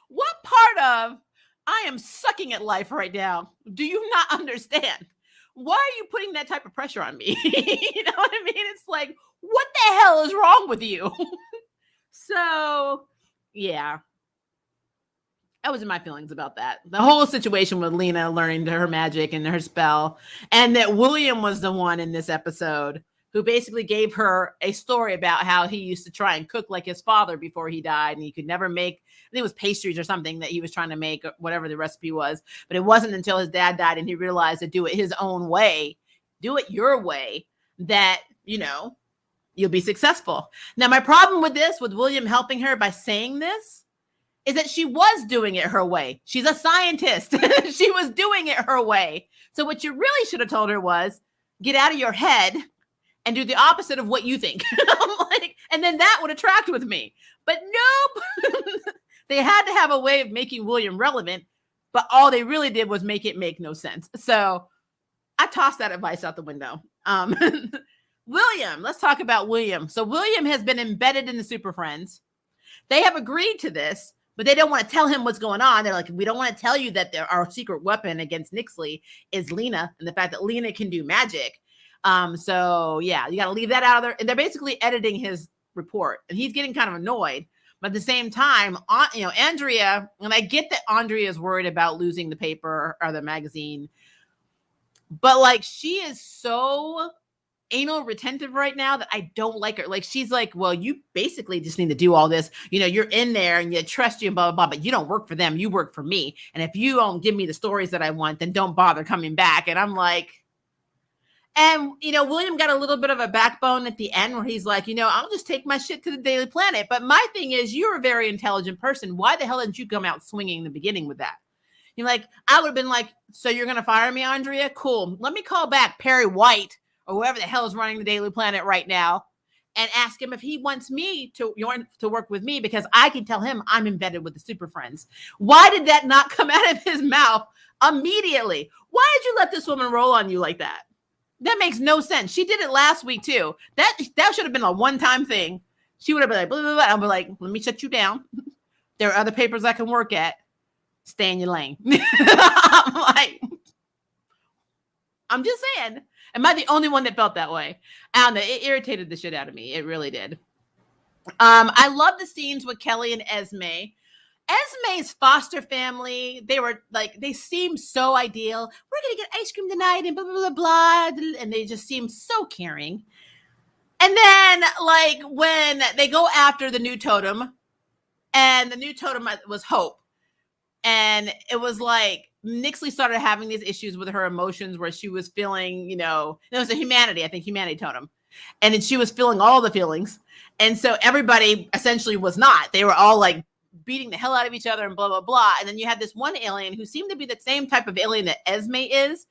S1: what part of I am sucking at life right now do you not understand? Why are you putting that type of pressure on me? You know what I mean? It's like, what the hell is wrong with you? So, yeah. That was my feelings about that. The whole situation with Lena learning her magic and her spell, and that William was the one in this episode who basically gave her a story about how he used to try and cook like his father before he died, and he could never make, I think it was pastries or something that he was trying to make, whatever the recipe was. But it wasn't until his dad died and he realized to do it his own way, do it your way, that, you'll be successful. Now, my problem with this, with William helping her by saying this, is that she was doing it her way. She's a scientist. She was doing it her way. So what you really should have told her was, get out of your head and do the opposite of what you think. And then that would attract with me. But nope. They had to have a way of making William relevant, but all they really did was make it make no sense. So I tossed that advice out the window. William, let's talk about William. So William has been embedded in the Super Friends. They have agreed to this, but they don't want to tell him what's going on. They're like, we don't want to tell you that our secret weapon against Nixley is Lena, and the fact that Lena can do magic. So yeah, you got to leave that out of there. And they're basically editing his report, and he's getting kind of annoyed. But at the same time, Andrea, and I get that Andrea is worried about losing the paper or the magazine, but like, she is so anal retentive right now that I don't like her. Like, she's like, well, you basically just need to do all this. You're in there and you trust you and blah, blah, blah, but you don't work for them. You work for me. And if you don't give me the stories that I want, then don't bother coming back. And I'm like, and, William got a little bit of a backbone at the end where he's like, I'll just take my shit to the Daily Planet. But my thing is, you're a very intelligent person. Why the hell didn't you come out swinging in the beginning with that? I would have been like, so you're going to fire me, Andrea? Cool. Let me call back Perry White, or whoever the hell is running the Daily Planet right now, and ask him if he wants me to work with me, because I can tell him I'm embedded with the Super Friends. Why did that not come out of his mouth immediately? Why did you let this woman roll on you like that? That makes no sense. She did it last week too. That should have been a one-time thing. She would have been like, blah, blah, blah. I'll be like, let me shut you down. There are other papers I can work at. Stay in your lane. I'm like, I'm just saying. Am I the only one that felt that way? I don't know. It irritated the shit out of me. It really did. I love the scenes with Kelly and Esme. Esme's foster family, they seem so ideal. We're going to get ice cream tonight and blah, blah, blah, blah. And they just seem so caring. And then, like, when they go after the new totem, and the new totem was Hope. And it was like, Nixley started having these issues with her emotions where she was feeling, it was a humanity totem. And then she was feeling all the feelings. And so everybody essentially was not. They were all like beating the hell out of each other and blah, blah, blah. And then you had this one alien who seemed to be the same type of alien that Esme is.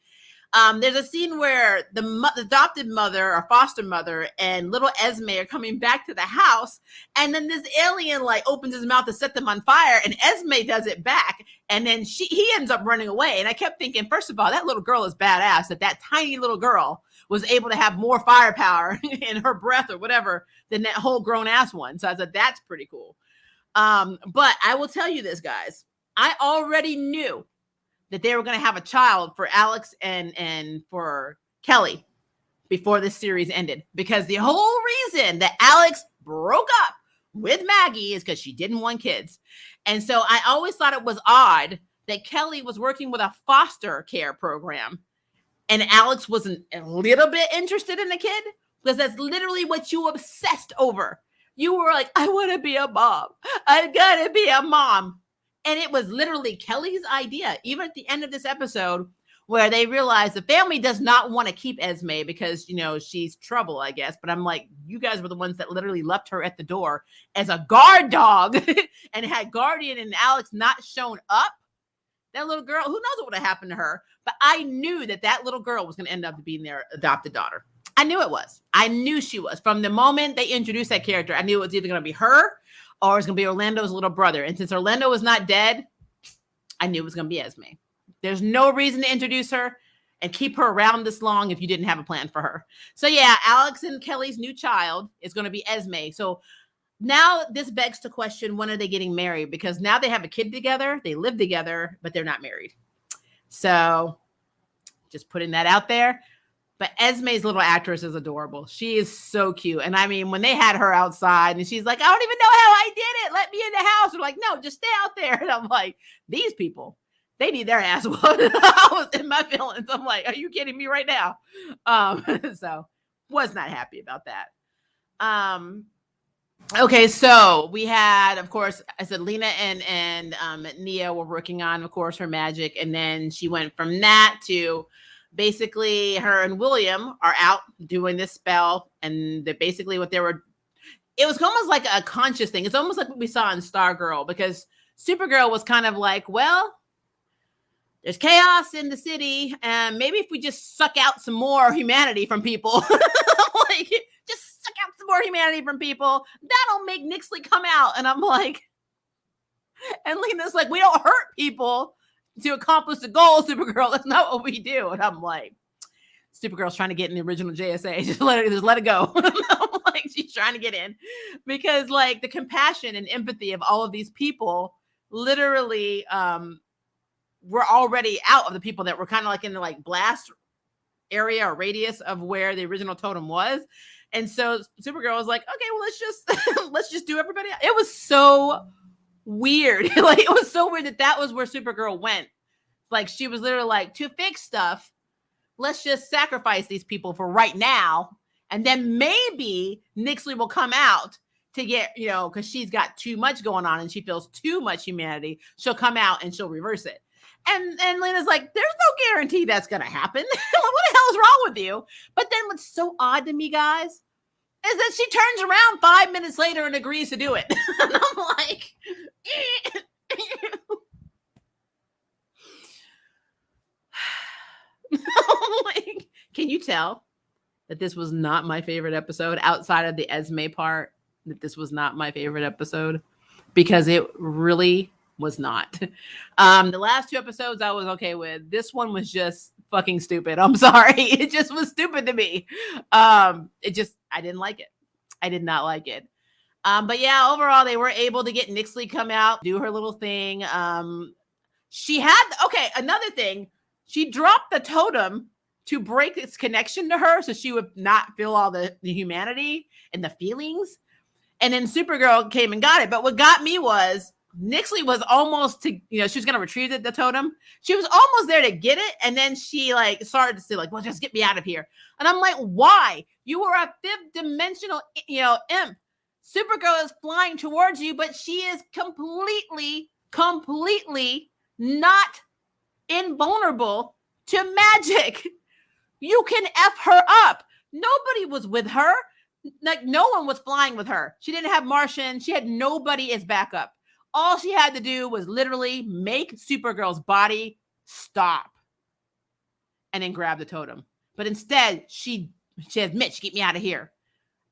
S1: There's a scene where the adopted mother or foster mother and little Esme are coming back to the house. And then this alien like opens his mouth to set them on fire. And Esme does it back. And then he ends up running away. And I kept thinking, first of all, that little girl is badass. That tiny little girl was able to have more firepower in her breath or whatever than that whole grown ass one. So I said, that's pretty cool. But I will tell you this, guys. I already knew that they were going to have a child for Alex and for Kelly before this series ended. Because the whole reason that Alex broke up with Maggie is because she didn't want kids. And so I always thought it was odd that Kelly was working with a foster care program and Alex wasn't a little bit interested in the kid, because that's literally what you obsessed over. You were like, I want to be a mom. I got to be a mom. And it was literally Kelly's idea, even at the end of this episode, where they realized the family does not want to keep Esme because, she's trouble, I guess. But I'm like, you guys were the ones that literally left her at the door as a guard dog and had Guardian and Alex not shown up. That little girl, who knows what would have happened to her? But I knew that little girl was going to end up being their adopted daughter. I knew it was. I knew she was. From the moment they introduced that character, I knew it was either going to be her or it's going to be Orlando's little brother. And since Orlando was not dead, I knew it was going to be Esme. There's no reason to introduce her and keep her around this long if you didn't have a plan for her. So yeah, Alex and Kelly's new child is going to be Esme. So now this begs to question, when are they getting married? Because now they have a kid together, they live together, but they're not married. So just putting that out there. But Esme's little actress is adorable. She is so cute. And I mean, when they had her outside and she's like, I don't even know how I did it. Let me in the house. They're like, no, just stay out there. And I'm like, these people, they need their ass whooped. I was in my feelings. I'm like, are you kidding me right now? So was not happy about that. Okay, so we had, of course, I said Lena and Nia were working on, of course, her magic. And then she went from that to basically her and William are out doing this spell. And basically what they were, it was almost like a conscious thing. It's almost like what we saw in Stargirl, because Supergirl was kind of like, well, there's chaos in the city. And maybe if we just suck out some more humanity from people, like just suck out some more humanity from people, that'll make Nixley come out. And I'm like, and Lena's like, we don't hurt people to accomplish the goal, Supergirl. That's not what we do. And I'm like, Supergirl's trying to get in the original JSA. Just let it go. I'm like, she's trying to get in, because like the compassion and empathy of all of these people literally were already out of the people that were kind of like in the like blast area or radius of where the original totem was. And so Supergirl was like, okay, well, let's just do everybody else. It was so weird. Like, it was so weird that was where Supergirl went. Like, she was literally like, to fix stuff, let's just sacrifice these people for right now. And then maybe Nixley will come out to get, because she's got too much going on and she feels too much humanity. She'll come out and she'll reverse it. And Lena's like, there's no guarantee that's going to happen. What the hell is wrong with you? But then what's so odd to me, guys, is that she turns around 5 minutes later and agrees to do it. And I'm like, like, can you tell that this was not my favorite episode outside of the Esme part? That this was not my favorite episode, because it really was not. The last two episodes I was okay with. This one was just fucking stupid. I'm sorry. It just was stupid to me. I didn't like it. I did not like it. But yeah, overall, they were able to get Nixley come out, do her little thing. Another thing, she dropped the totem to break its connection to her so she would not feel all the humanity and the feelings. And then Supergirl came and got it. But what got me was Nixley was almost she was going to retrieve the totem. She was almost there to get it. And then she started to say well, just get me out of here. And I'm like, why? You were a fifth dimensional, imp. Supergirl is flying towards you, but she is completely not invulnerable to magic. You can F her up. Nobody was with her. No one was flying with her. She didn't have Martian. She had nobody as backup. All she had to do was literally make Supergirl's body stop and then grab the totem. But instead, she says, Mitch, get me out of here.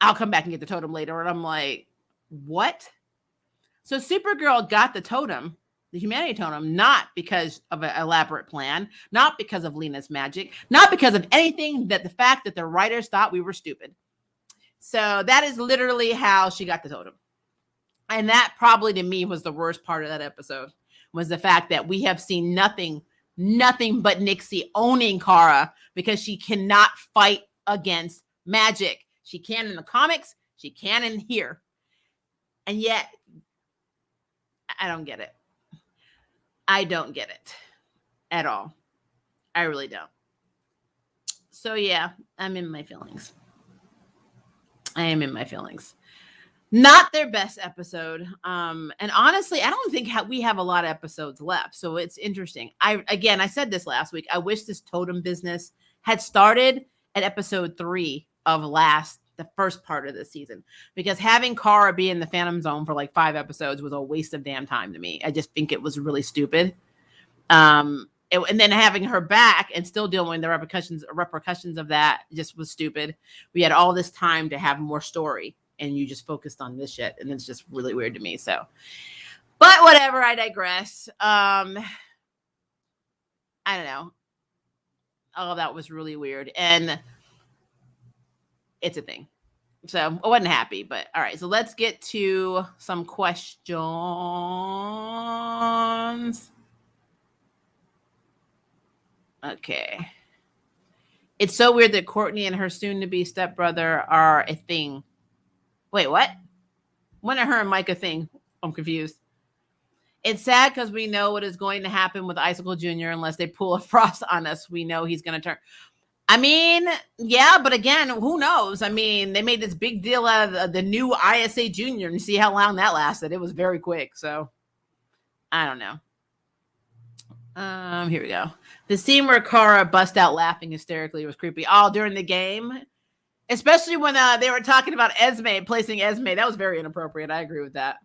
S1: I'll come back and get the totem later. And I'm like, what? So Supergirl got the totem, the humanity totem, not because of an elaborate plan, not because of Lena's magic, not because of anything the fact that the writers thought we were stupid. So that is literally how she got the totem. And that probably to me was the worst part of that episode, was the fact that we have seen nothing but Nixie owning Kara because she cannot fight against magic. She can in the comics. She can in here. And yet, I don't get it. I don't get it at all. I really don't. So yeah, I'm in my feelings. I am in my feelings. Not their best episode. And honestly, I don't think we have a lot of episodes left. So it's interesting. I said this last week. I wish this totem business had started at episode 3 of the first part of the season, because having Kara be in the Phantom Zone for 5 episodes was a waste of damn time to me. I just think it was really stupid. And then having her back and still dealing with the repercussions of that just was stupid. We had all this time to have more story, and you just focused on this shit, and it's just really weird to me. So, but whatever, I digress. I don't know. All of that was really weird, and it's a thing. So I wasn't happy, but all right. So let's get to some questions. Okay. It's so weird that Courtney and her soon-to-be stepbrother are a thing. Wait, what? When are her and Mike a thing? I'm confused. It's sad because we know what is going to happen with Icicle Jr. unless they pull a Frost on us. We know he's going to turn. I mean, yeah, but again, who knows? I mean, they made this big deal out of the new ISA Junior and see how long that lasted. It was very quick. So I don't know. Here we go. The scene where Kara bust out laughing hysterically was creepy. All during the game, especially when they were talking about Esme, placing Esme. That was very inappropriate. I agree with that.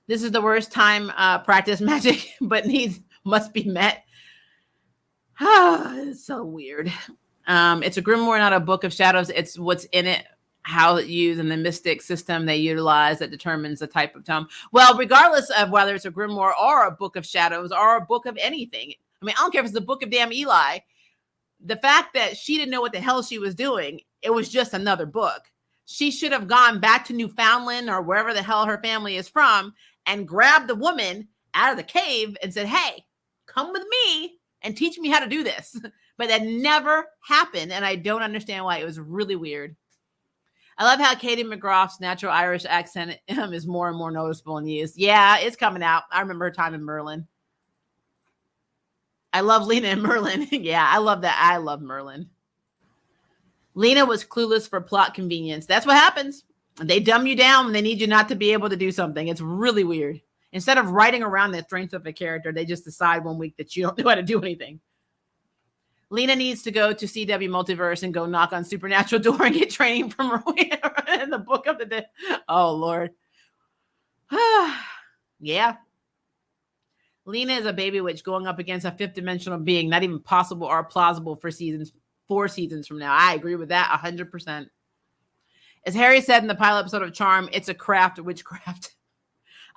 S1: This is the worst time practice magic, but needs must be met. It's so weird. It's a grimoire, not a book of shadows. It's what's in it, how it's used, and the mystic system they utilize that determines the type of tome. Well, regardless of whether it's a grimoire or a book of shadows or a book of anything. I mean, I don't care if it's the book of damn Eli. The fact that she didn't know what the hell she was doing, it was just another book. She should have gone back to Newfoundland or wherever the hell her family is from and grabbed the woman out of the cave and said, hey, come with me and teach me how to do this. But that never happened, and I don't understand why. It was really weird. I love how Katie McGrath's natural Irish accent is more and more noticeable in use. Yeah, it's coming out. I remember her time in Merlin. I love Lena and Merlin. Yeah, I love that. I love Merlin. Lena was clueless for plot convenience. That's what happens. They dumb you down when they need you not to be able to do something. It's really weird. Instead of writing around the strengths of a character, they just decide one week that you don't know how to do anything. Lena needs to go to CW Multiverse and go knock on Supernatural door and get training from Rowena in the Book of the Dead. Oh, Lord. Yeah. Lena is a baby witch going up against a fifth dimensional being, not even possible or plausible for 4 seasons from now. I agree with that 100%. As Harry said in the pilot episode of Charm, it's a craft, witchcraft.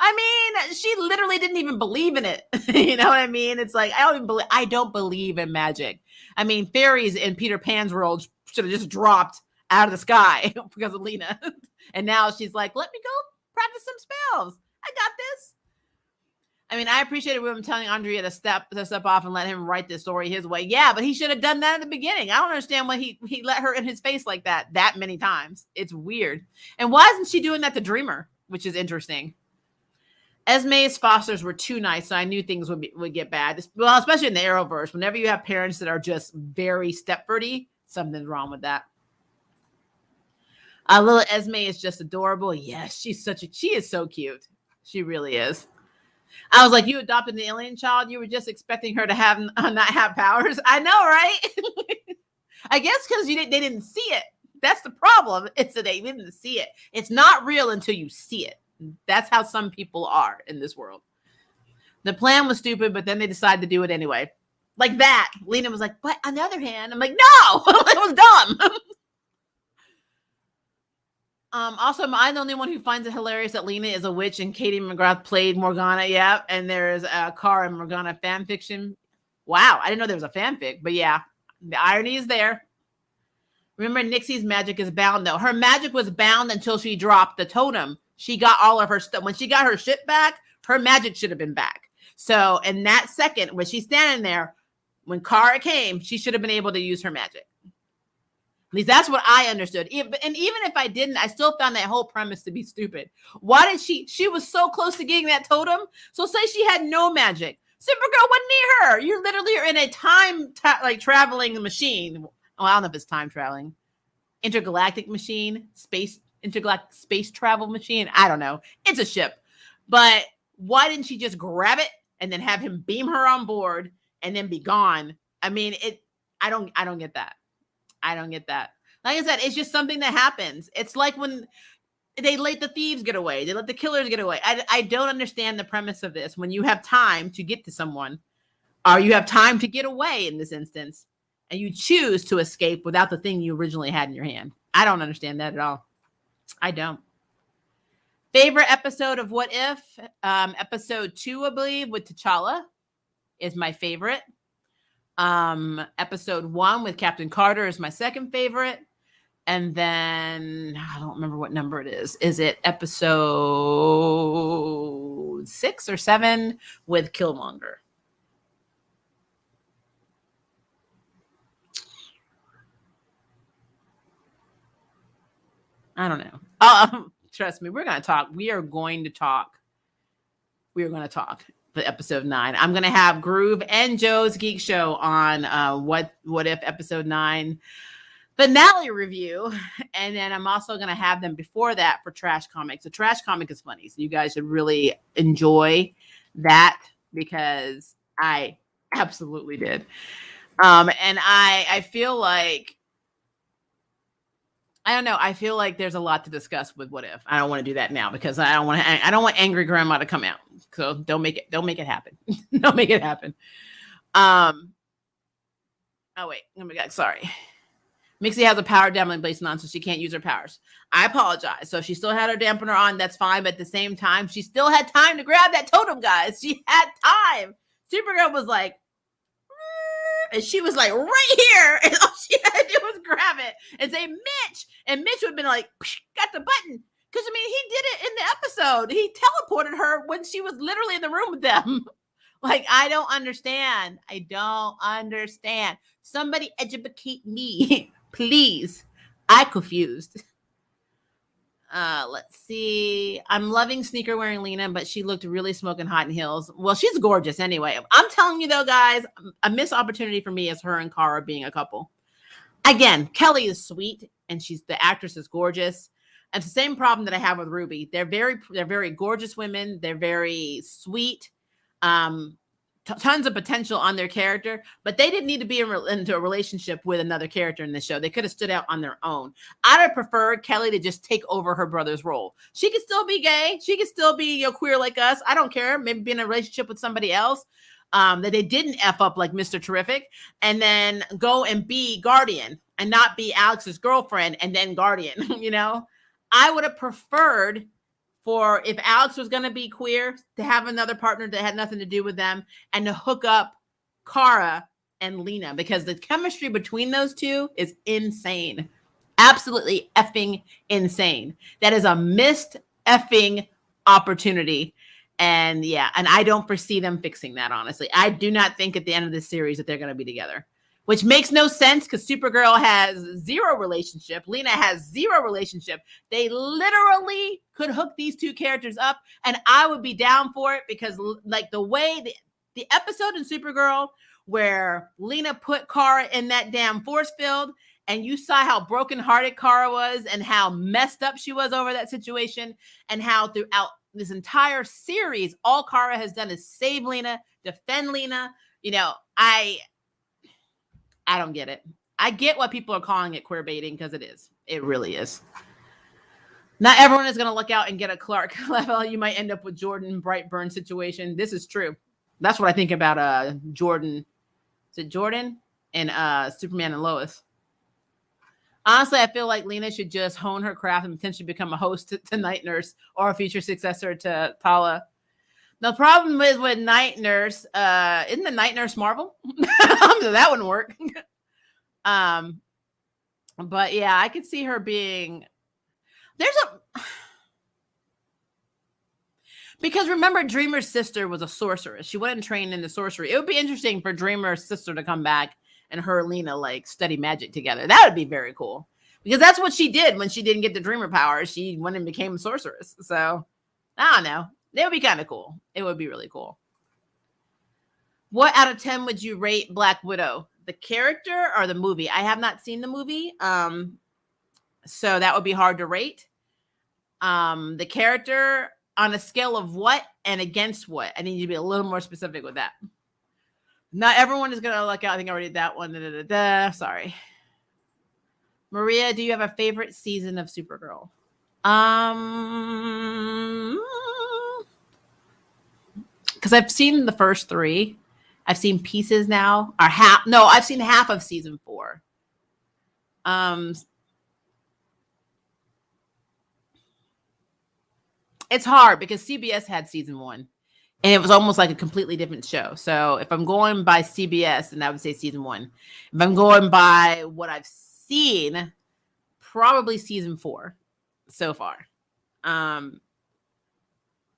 S1: I mean, she literally didn't even believe in it. You know what I mean? It's like, I don't believe in magic. I mean, fairies in Peter Pan's world should have just dropped out of the sky because of Lena. And now she's like, let me go practice some spells. I got this. I mean, I appreciated him telling Andrea to step off and let him write this story his way. Yeah, but he should have done that in the beginning. I don't understand why he let her in his face like that many times. It's weird. And why isn't she doing that to Dreamer, which is interesting? Esme's fosters were too nice, so I knew things would get bad. Well, especially in the Arrowverse. Whenever you have parents that are just very Stepfordy, something's wrong with that. Little Esme is just adorable. Yes, she is so cute. She really is. I was like, you adopted an alien child. You were just expecting her to have not have powers. I know, right? I guess because they didn't see it. That's the problem. It's that they didn't see it. It's not real until you see it. That's how some people are in this world. The plan was stupid, but then they decided to do it anyway. Like that. Lena was like, but on the other hand, I'm like, no, it was dumb. Also, am I the only one who finds it hilarious that Lena is a witch and Katie McGrath played Morgana? Yeah, and there's a Kara and Morgana fan fiction. Wow, I didn't know there was a fanfic, but yeah, the irony is there. Remember, Nixie's magic is bound, though. Her magic was bound until she dropped the totem. She got all of her stuff. When she got her shit back, her magic should have been back. So in that second, when she's standing there, when Kara came, she should have been able to use her magic. At least that's what I understood. And even if I didn't, I still found that whole premise to be stupid. Why did she was so close to getting that totem. So say she had no magic. Supergirl wasn't near her. You literally are in a time traveling machine. Well, I don't know if it's time traveling. Intergalactic machine, intergalactic space travel machine. I don't know. It's a ship. But why didn't she just grab it and then have him beam her on board and then be gone? I mean, I don't get that. I don't get that. Like I said, it's just something that happens. It's like when they let the thieves get away. They let the killers get away. I don't understand the premise of this. When you have time to get to someone, or you have time to get away in this instance, and you choose to escape without the thing you originally had in your hand. I don't understand that at all. I don't. Favorite episode of What If? Episode 2, I believe, with T'Challa is my favorite. Episode 1 with Captain Carter is my second favorite. And then I don't remember what number it is. Is it episode 6 or 7 with Killmonger? I don't know. Trust me, we're going to talk. We are going to talk. The episode 9. I'm going to have Groove and Joe's Geek Show on what if episode 9 finale review. And then I'm also going to have them before that for Trash Comics. The Trash Comic is funny. So you guys should really enjoy that because I absolutely did. And I feel like, I don't know. I feel like there's a lot to discuss with What If. I don't want to do that now because I don't want Angry Grandma to come out. So don't make it happen. Don't make it happen. Oh wait. Oh my God. Sorry. Mixie has a power dampening placement on, so she can't use her powers. I apologize. So if she still had her dampener on, that's fine. But at the same time, she still had time to grab that totem, guys. She had time. Supergirl was like, and she was like right here, and all she had to do was grab it and say Mitch, and Mitch would have been like, got the button, because I mean he did it in the episode. He teleported her when she was literally in the room with them. Like I don't understand. Somebody educate me, please. I confused. Let's see. I'm loving sneaker wearing Lena, but she looked really smoking hot in heels. Well, she's gorgeous anyway. I'm telling you though, guys, a missed opportunity for me is her and Kara being a couple. Again, Kelly is sweet and the actress is gorgeous. And it's the same problem that I have with Ruby. They're very gorgeous women. They're very sweet. Tons of potential on their character, but they didn't need to be into a relationship with another character in the show. They could have stood out on their own. I'd have preferred Kelly to just take over her brother's role. She could still be gay. She could still be queer like us. I don't care. Maybe be in a relationship with somebody else that they didn't F up like Mr. Terrific, and then go and be Guardian and not be Alex's girlfriend and then Guardian. I would have preferred for if Alex was going to be queer, to have another partner that had nothing to do with them, and to hook up Kara and Lena, because the chemistry between those two is insane. Absolutely effing insane. That is a missed effing opportunity. And yeah, and I don't foresee them fixing that, honestly. I do not think at the end of this series that they're going to be together, which makes no sense because Supergirl has zero relationship. Lena has zero relationship. They literally could hook these two characters up, and I would be down for it because, like, the way the episode in Supergirl where Lena put Kara in that damn force field, and you saw how brokenhearted Kara was and how messed up she was over that situation, and how throughout this entire series, all Kara has done is save Lena, defend Lena. You know, I don't get it. I get what people are calling it queer baiting because it is. It really is. Not everyone is going to look out and get a Clark level. You might end up with Jordan Brightburn situation. This is true. That's what I think about Jordan. Is it Jordan and Superman and Lois? Honestly, I feel like Lena should just hone her craft and potentially become a host to Night Nurse or a future successor to Tala. The problem is with Night Nurse, isn't the Night Nurse Marvel? That wouldn't work. But yeah, I could see her being. Because remember, Dreamer's sister was a sorceress. She went and trained in the sorcery. It would be interesting for Dreamer's sister to come back and her and Lena like study magic together. That would be very cool. Because that's what she did when she didn't get the Dreamer powers. She went and became a sorceress. So, I don't know. It would be kind of cool. It would be really cool. What out of 10 would you rate Black Widow? The character or the movie? I have not seen the movie. So that would be hard to rate. The character on a scale of what and against what? I need you to be a little more specific with that. Not everyone is going to look out. I think I already did that one. Sorry. Maria, do you have a favorite season of Supergirl? Because I've seen the first 3. I've seen pieces now. Or half. No, I've seen half of season 4. It's hard because CBS had season 1. And it was almost like a completely different show. So if I'm going by CBS, then I would say season 1. If I'm going by what I've seen, probably season 4 so far.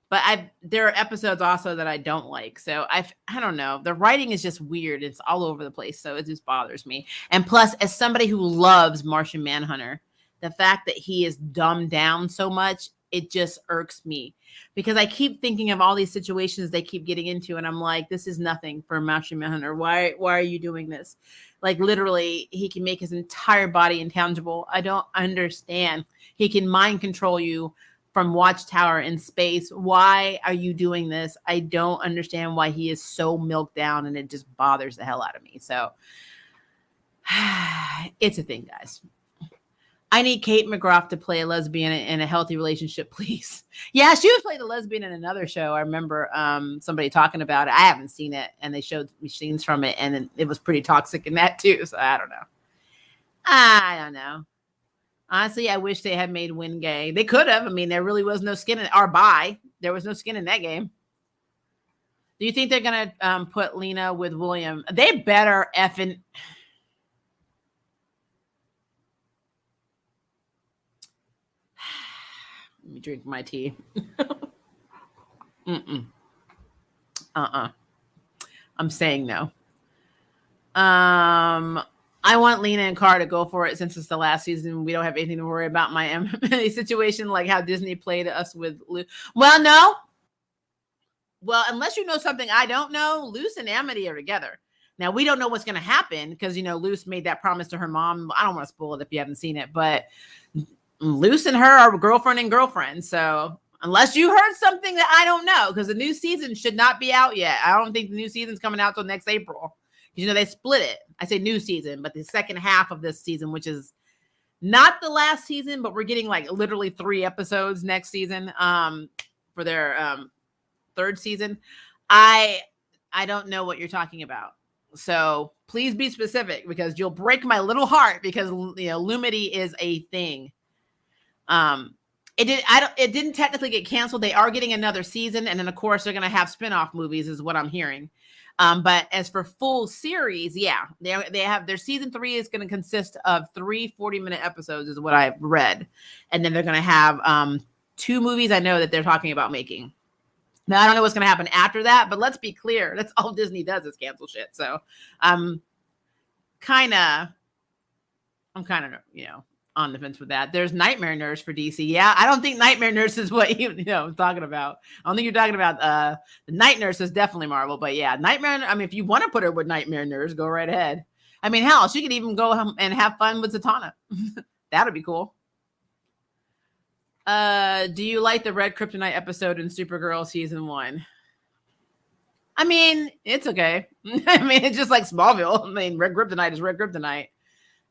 S1: But there are episodes also that I don't like. So I don't know. The writing is just weird. It's all over the place. So it just bothers me. And plus, as somebody who loves Martian Manhunter, the fact that he is dumbed down so much, it just irks me because I keep thinking of all these situations they keep getting into. And I'm like, this is nothing for Martian Manhunter. Why are you doing this? Like literally he can make his entire body intangible. I don't understand. He can mind control you from Watchtower in space. Why are you doing this? I don't understand why he is so milked down, and it just bothers the hell out of me. So it's a thing, guys. I need Kate McGrath to play a lesbian in a healthy relationship, please. Yeah, she was playing a lesbian in another show. I remember somebody talking about it. I haven't seen it, and they showed me scenes from it, and it was pretty toxic in that too. So I don't know. Honestly, I wish they had made Wynn gay. They could have. I mean, there really was no skin in or bi. There was no skin in that game. Do you think they're gonna put Lena with William? They better effing. Let me drink my tea. I'm saying no. I want Lena and Car to go for it since it's the last season. We don't have anything to worry about my MMA situation, like how Disney played us with Luce. Well, no. Well, unless you know something I don't know, Luce and Amity are together. Now, we don't know what's going to happen because, Luce made that promise to her mom. I don't want to spoil it if you haven't seen it, but Luce and her are girlfriend and girlfriend. So unless you heard something that I don't know, because the new season should not be out yet. I don't think the new season's coming out till next April. They split it. I say new season, but the second half of this season, which is not the last season, but we're getting like literally 3 episodes next season for their third season. I don't know what you're talking about. So please be specific because you'll break my little heart because Lumity is a thing. It didn't technically get canceled. They are getting another season, and then of course they're going to have spinoff movies, is what I'm hearing. But as for full series, yeah, they have their season 3 is going to consist of 3 40-minute episodes, is what I've read, and then they're going to have 2 movies. I know that they're talking about making. Now I don't know what's going to happen after that, but let's be clear, that's all Disney does is cancel shit. So I'm kind of on the fence with that. There's Nightmare Nurse for DC. Yeah, I don't think Nightmare Nurse is what you know I'm talking about. I don't think you're talking about the Night Nurse is definitely Marvel, but yeah, Nightmare. I mean, if you want to put her with Nightmare Nurse, go right ahead. I mean, hell, she could even go and have fun with Zatanna. That'd be cool. Do you like the Red Kryptonite episode in Supergirl season 1? I mean, it's okay. I mean, it's just like Smallville. I mean, Red Kryptonite is Red Kryptonite.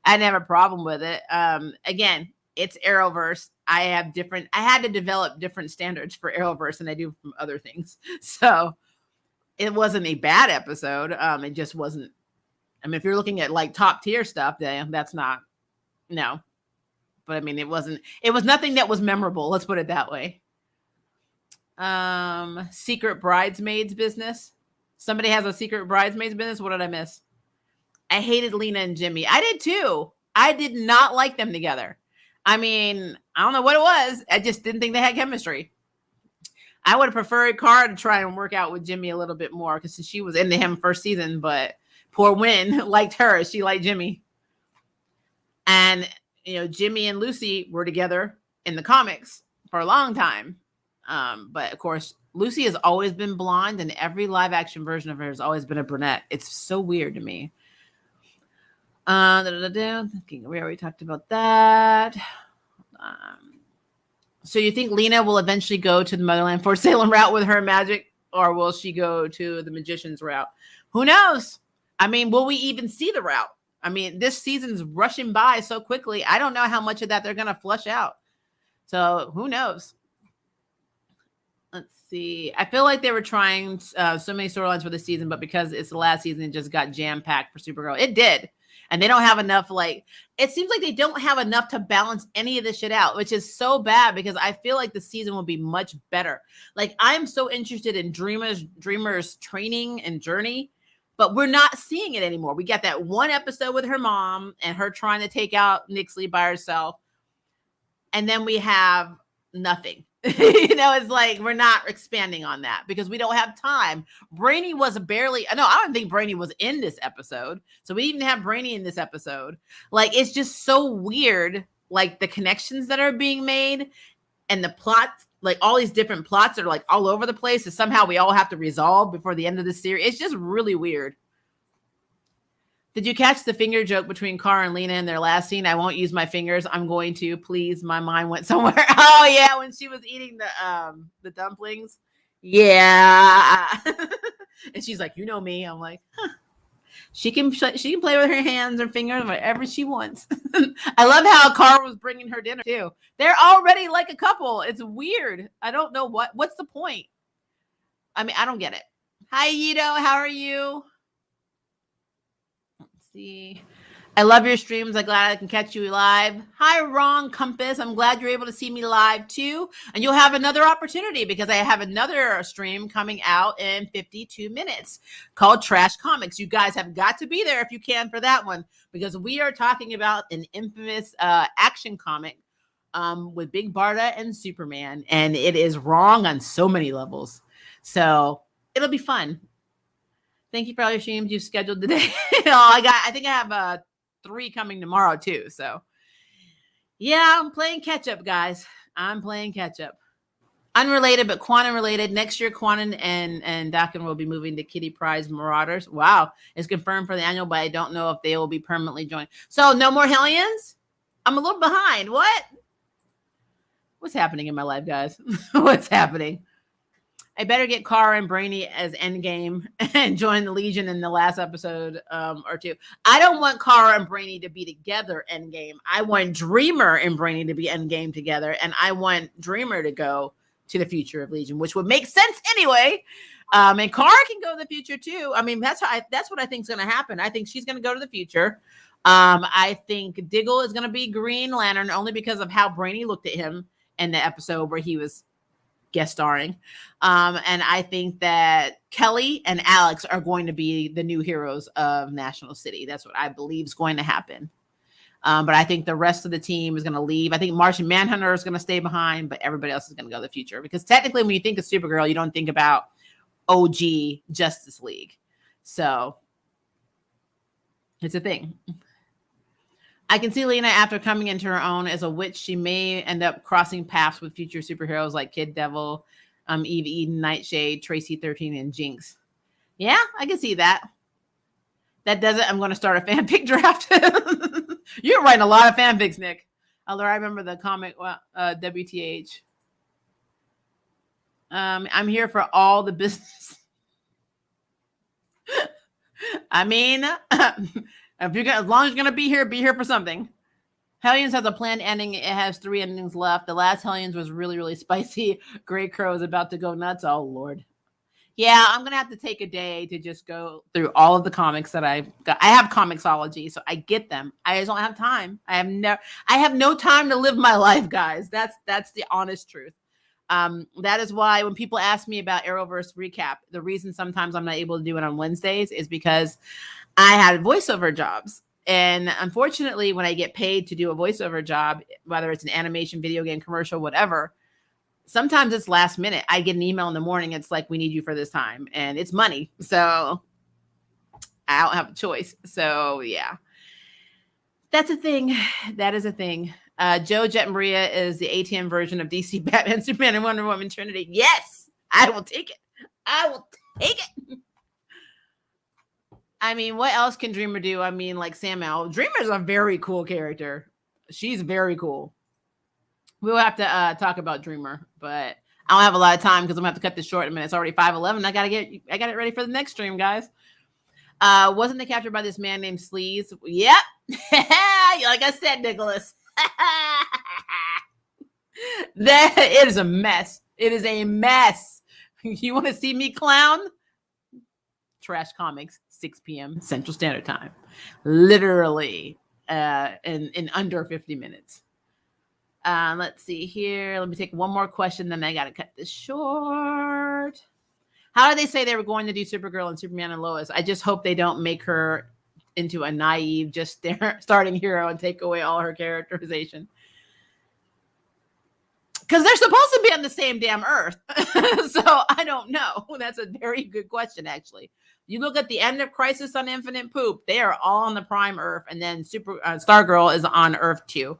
S1: I didn't have a problem with it. Again, it's Arrowverse. I had to develop different standards for Arrowverse than I do from other things. So it wasn't a bad episode. It just wasn't. I mean, if you're looking at like top tier stuff, then that's not, no. But I mean, it was nothing that was memorable. Let's put it that way. Secret bridesmaids business. Somebody has a secret bridesmaids business. What did I miss? I hated Lena and Jimmy. I did too. I did not like them together. I mean, I don't know what it was. I just didn't think they had chemistry. I would have preferred Cara to try and work out with Jimmy a little bit more because she was into him first season, but poor Wynn liked her. She liked Jimmy. And, Jimmy and Lucy were together in the comics for a long time. But of course, Lucy has always been blonde, and every live action version of her has always been a brunette. It's so weird to me. We already talked about that. So you think Lena will eventually go to the Motherland Fort Salem route with her magic, or will she go to the magician's route? Who knows? I mean, will we even see the route? I mean, this season's rushing by so quickly. I don't know how much of that they're going to flush out. So who knows? Let's see. I feel like they were trying so many storylines for this season, but because it's the last season, it just got jam-packed for Supergirl. It did. And they don't have enough, it seems like they don't have enough to balance any of this shit out, which is so bad because I feel like the season will be much better. Like, I'm so interested in Dreamer's training and journey, but we're not seeing it anymore. We got that one episode with her mom and her trying to take out Nixley by herself. And then we have nothing. It's like we're not expanding on that because we don't have time. Brainy was I don't think Brainy was in this episode. So we didn't have Brainy in this episode. Like, it's just so weird, like the connections that are being made and the plots, like all these different plots are like all over the place. And somehow we all have to resolve before the end of the series. It's just really weird. Did you catch the finger joke between Cara and Lena in their last scene? I won't use my fingers. I'm going to. Please, my mind went somewhere. Oh, yeah, when she was eating the dumplings. Yeah. And she's like, you know me. I'm like, huh. She can play with her hands or fingers, whatever she wants. I love how Cara was bringing her dinner, too. They're already like a couple. It's weird. I don't know what's the point. I mean, I don't get it. Hi, Yito. How are you? See, I love your streams. I'm glad I can catch you live. Hi, Wrong Compass. I'm glad you're able to see me live too. And you'll have another opportunity because I have another stream coming out in 52 minutes called Trash Comics. You guys have got to be there if you can for that one because we are talking about an infamous action comic with Big Barda and Superman. And it is wrong on so many levels. So it'll be fun. Thank you for all your streams you've scheduled today. I think I have 3 coming tomorrow too. So yeah, I'm playing catch up, guys. I'm playing catch up. Unrelated, but Quantum related. Next year, Quantum and Dakin will be moving to Kitty Pryde's Marauders. Wow. It's confirmed for the annual, but I don't know if they will be permanently joined. So no more Hellions? I'm a little behind. What? What's happening in my life, guys? What's happening? I better get Cara and Brainy as Endgame and join the Legion in the last episode or 2. I don't want Cara and Brainy to be together Endgame. I want Dreamer and Brainy to be Endgame together, and I want Dreamer to go to the future of Legion, which would make sense anyway. And Cara can go to the future too. I mean, that's what I think is going to happen. I think she's going to go to the future. I think Diggle is going to be Green Lantern only because of how Brainy looked at him in the episode where he was guest starring. And I think that Kelly and Alex are going to be the new heroes of National City. That's what I believe is going to happen. But I think the rest of the team is going to leave. I think Martian Manhunter is going to stay behind, but everybody else is going to go to the future. Because technically, when you think of Supergirl, you don't think about OG Justice League. So it's a thing. I can see Lena, after coming into her own as a witch, she may end up crossing paths with future superheroes like Kid Devil, Eve Eden, Nightshade, Tracy 13, and Jinx. Yeah, I can see that. That does it. I'm going to start a fanfic draft. You're writing a lot of fanfics, Nick. Although I remember the comic, WTH. I'm here for all the business. I mean... If you're gonna, as long as you're going to be here for something. Hellions has a planned ending. It has 3 endings left. The last Hellions was really, really spicy. Grey Crow is about to go nuts. Oh, Lord. Yeah, I'm going to have to take a day to just go through all of the comics that I've got. I have Comixology, so I get them. I just don't have time. I have no time to live my life, guys. That's the honest truth. That is why when people ask me about Arrowverse recap, the reason sometimes I'm not able to do it on Wednesdays is because I had voiceover jobs. And unfortunately, when I get paid to do a voiceover job, whether it's an animation, video game, commercial, whatever, sometimes it's last minute. I get an email in the morning. It's like, we need you for this time. And it's money. So I don't have a choice. So yeah, that's a thing. That is a thing. Joe Jet Maria is the ATM version of DC Batman, Superman, and Wonder Woman Trinity. Yes, I will take it. I will take it. I mean, what else can Dreamer do? I mean, like Sam Al. Dreamer's a very cool character. She's very cool. We'll have to talk about Dreamer, but I don't have a lot of time because I'm gonna have to cut this short in a minute. It's already 5:11. I got it ready for the next stream, guys. Wasn't they captured by this man named Sleaze? Yep. Like I said, Nicholas. It is a mess. It is a mess. You want to see me clown? Trash Comics, 6 p.m. Central Standard Time. Literally in under 50 minutes. Let's see here. Let me take one more question, then I got to cut this short. How did they say they were going to do Supergirl and Superman and Lois? I just hope they don't make her into a naive, just starting hero and take away all her characterization. Because they're supposed to be on the same damn Earth. So I don't know. That's a very good question, actually. You look at the end of Crisis on Infinite Poop, they are all on the prime Earth, and then Stargirl is on Earth 2.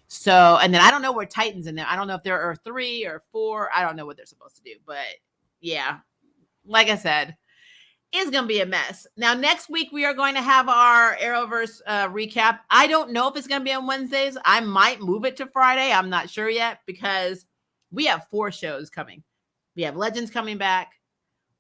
S1: So, and then I don't know where Titan's in there. I don't know if they're Earth 3 or 4. I don't know what they're supposed to do. But yeah, like I said, it's going to be a mess. Now, next week, we are going to have our Arrowverse recap. I don't know if it's going to be on Wednesdays. I might move it to Friday. I'm not sure yet because we have 4 shows coming. We have Legends coming back.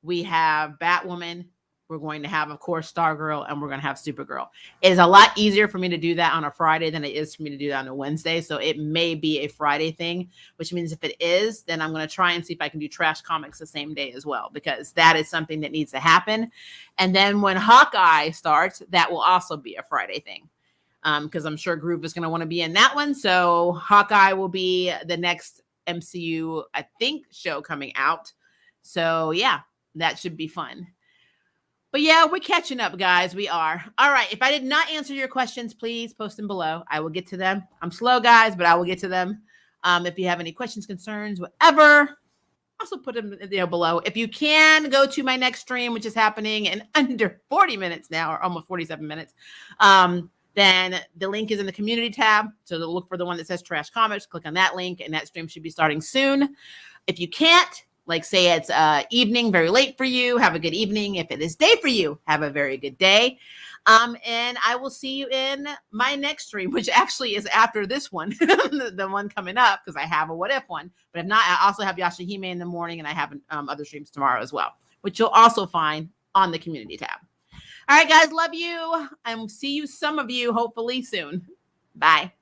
S1: We have Batwoman. We're going to have, of course, Stargirl, and we're going to have Supergirl. It is a lot easier for me to do that on a Friday than it is for me to do that on a Wednesday. So it may be a Friday thing, which means if it is, then I'm going to try and see if I can do Trash Comics the same day as well, because that is something that needs to happen. And then when Hawkeye starts, that will also be a Friday thing, because I'm sure Groove is going to want to be in that one. So Hawkeye will be the next MCU, I think, show coming out. So yeah, that should be fun. But yeah, we're catching up, guys. We are. All right. If I did not answer your questions, please post them below. I will get to them. I'm slow, guys, but I will get to them. If you have any questions, concerns, whatever, also put them below. If you can, go to my next stream, which is happening in under 40 minutes now, or almost 47 minutes. Then the link is in the community tab. So look for the one that says Trash Comics. Click on that link, and that stream should be starting soon. If you can't, like say it's evening, very late for you, have a good evening. If it is day for you, have a very good day. And I will see you in my next stream, which actually is after this one, the one coming up, because I have a what if one. But if not, I also have Yashahime in the morning, and I have other streams tomorrow as well, which you'll also find on the community tab. All right, guys, love you. And see you, some of you, hopefully soon. Bye.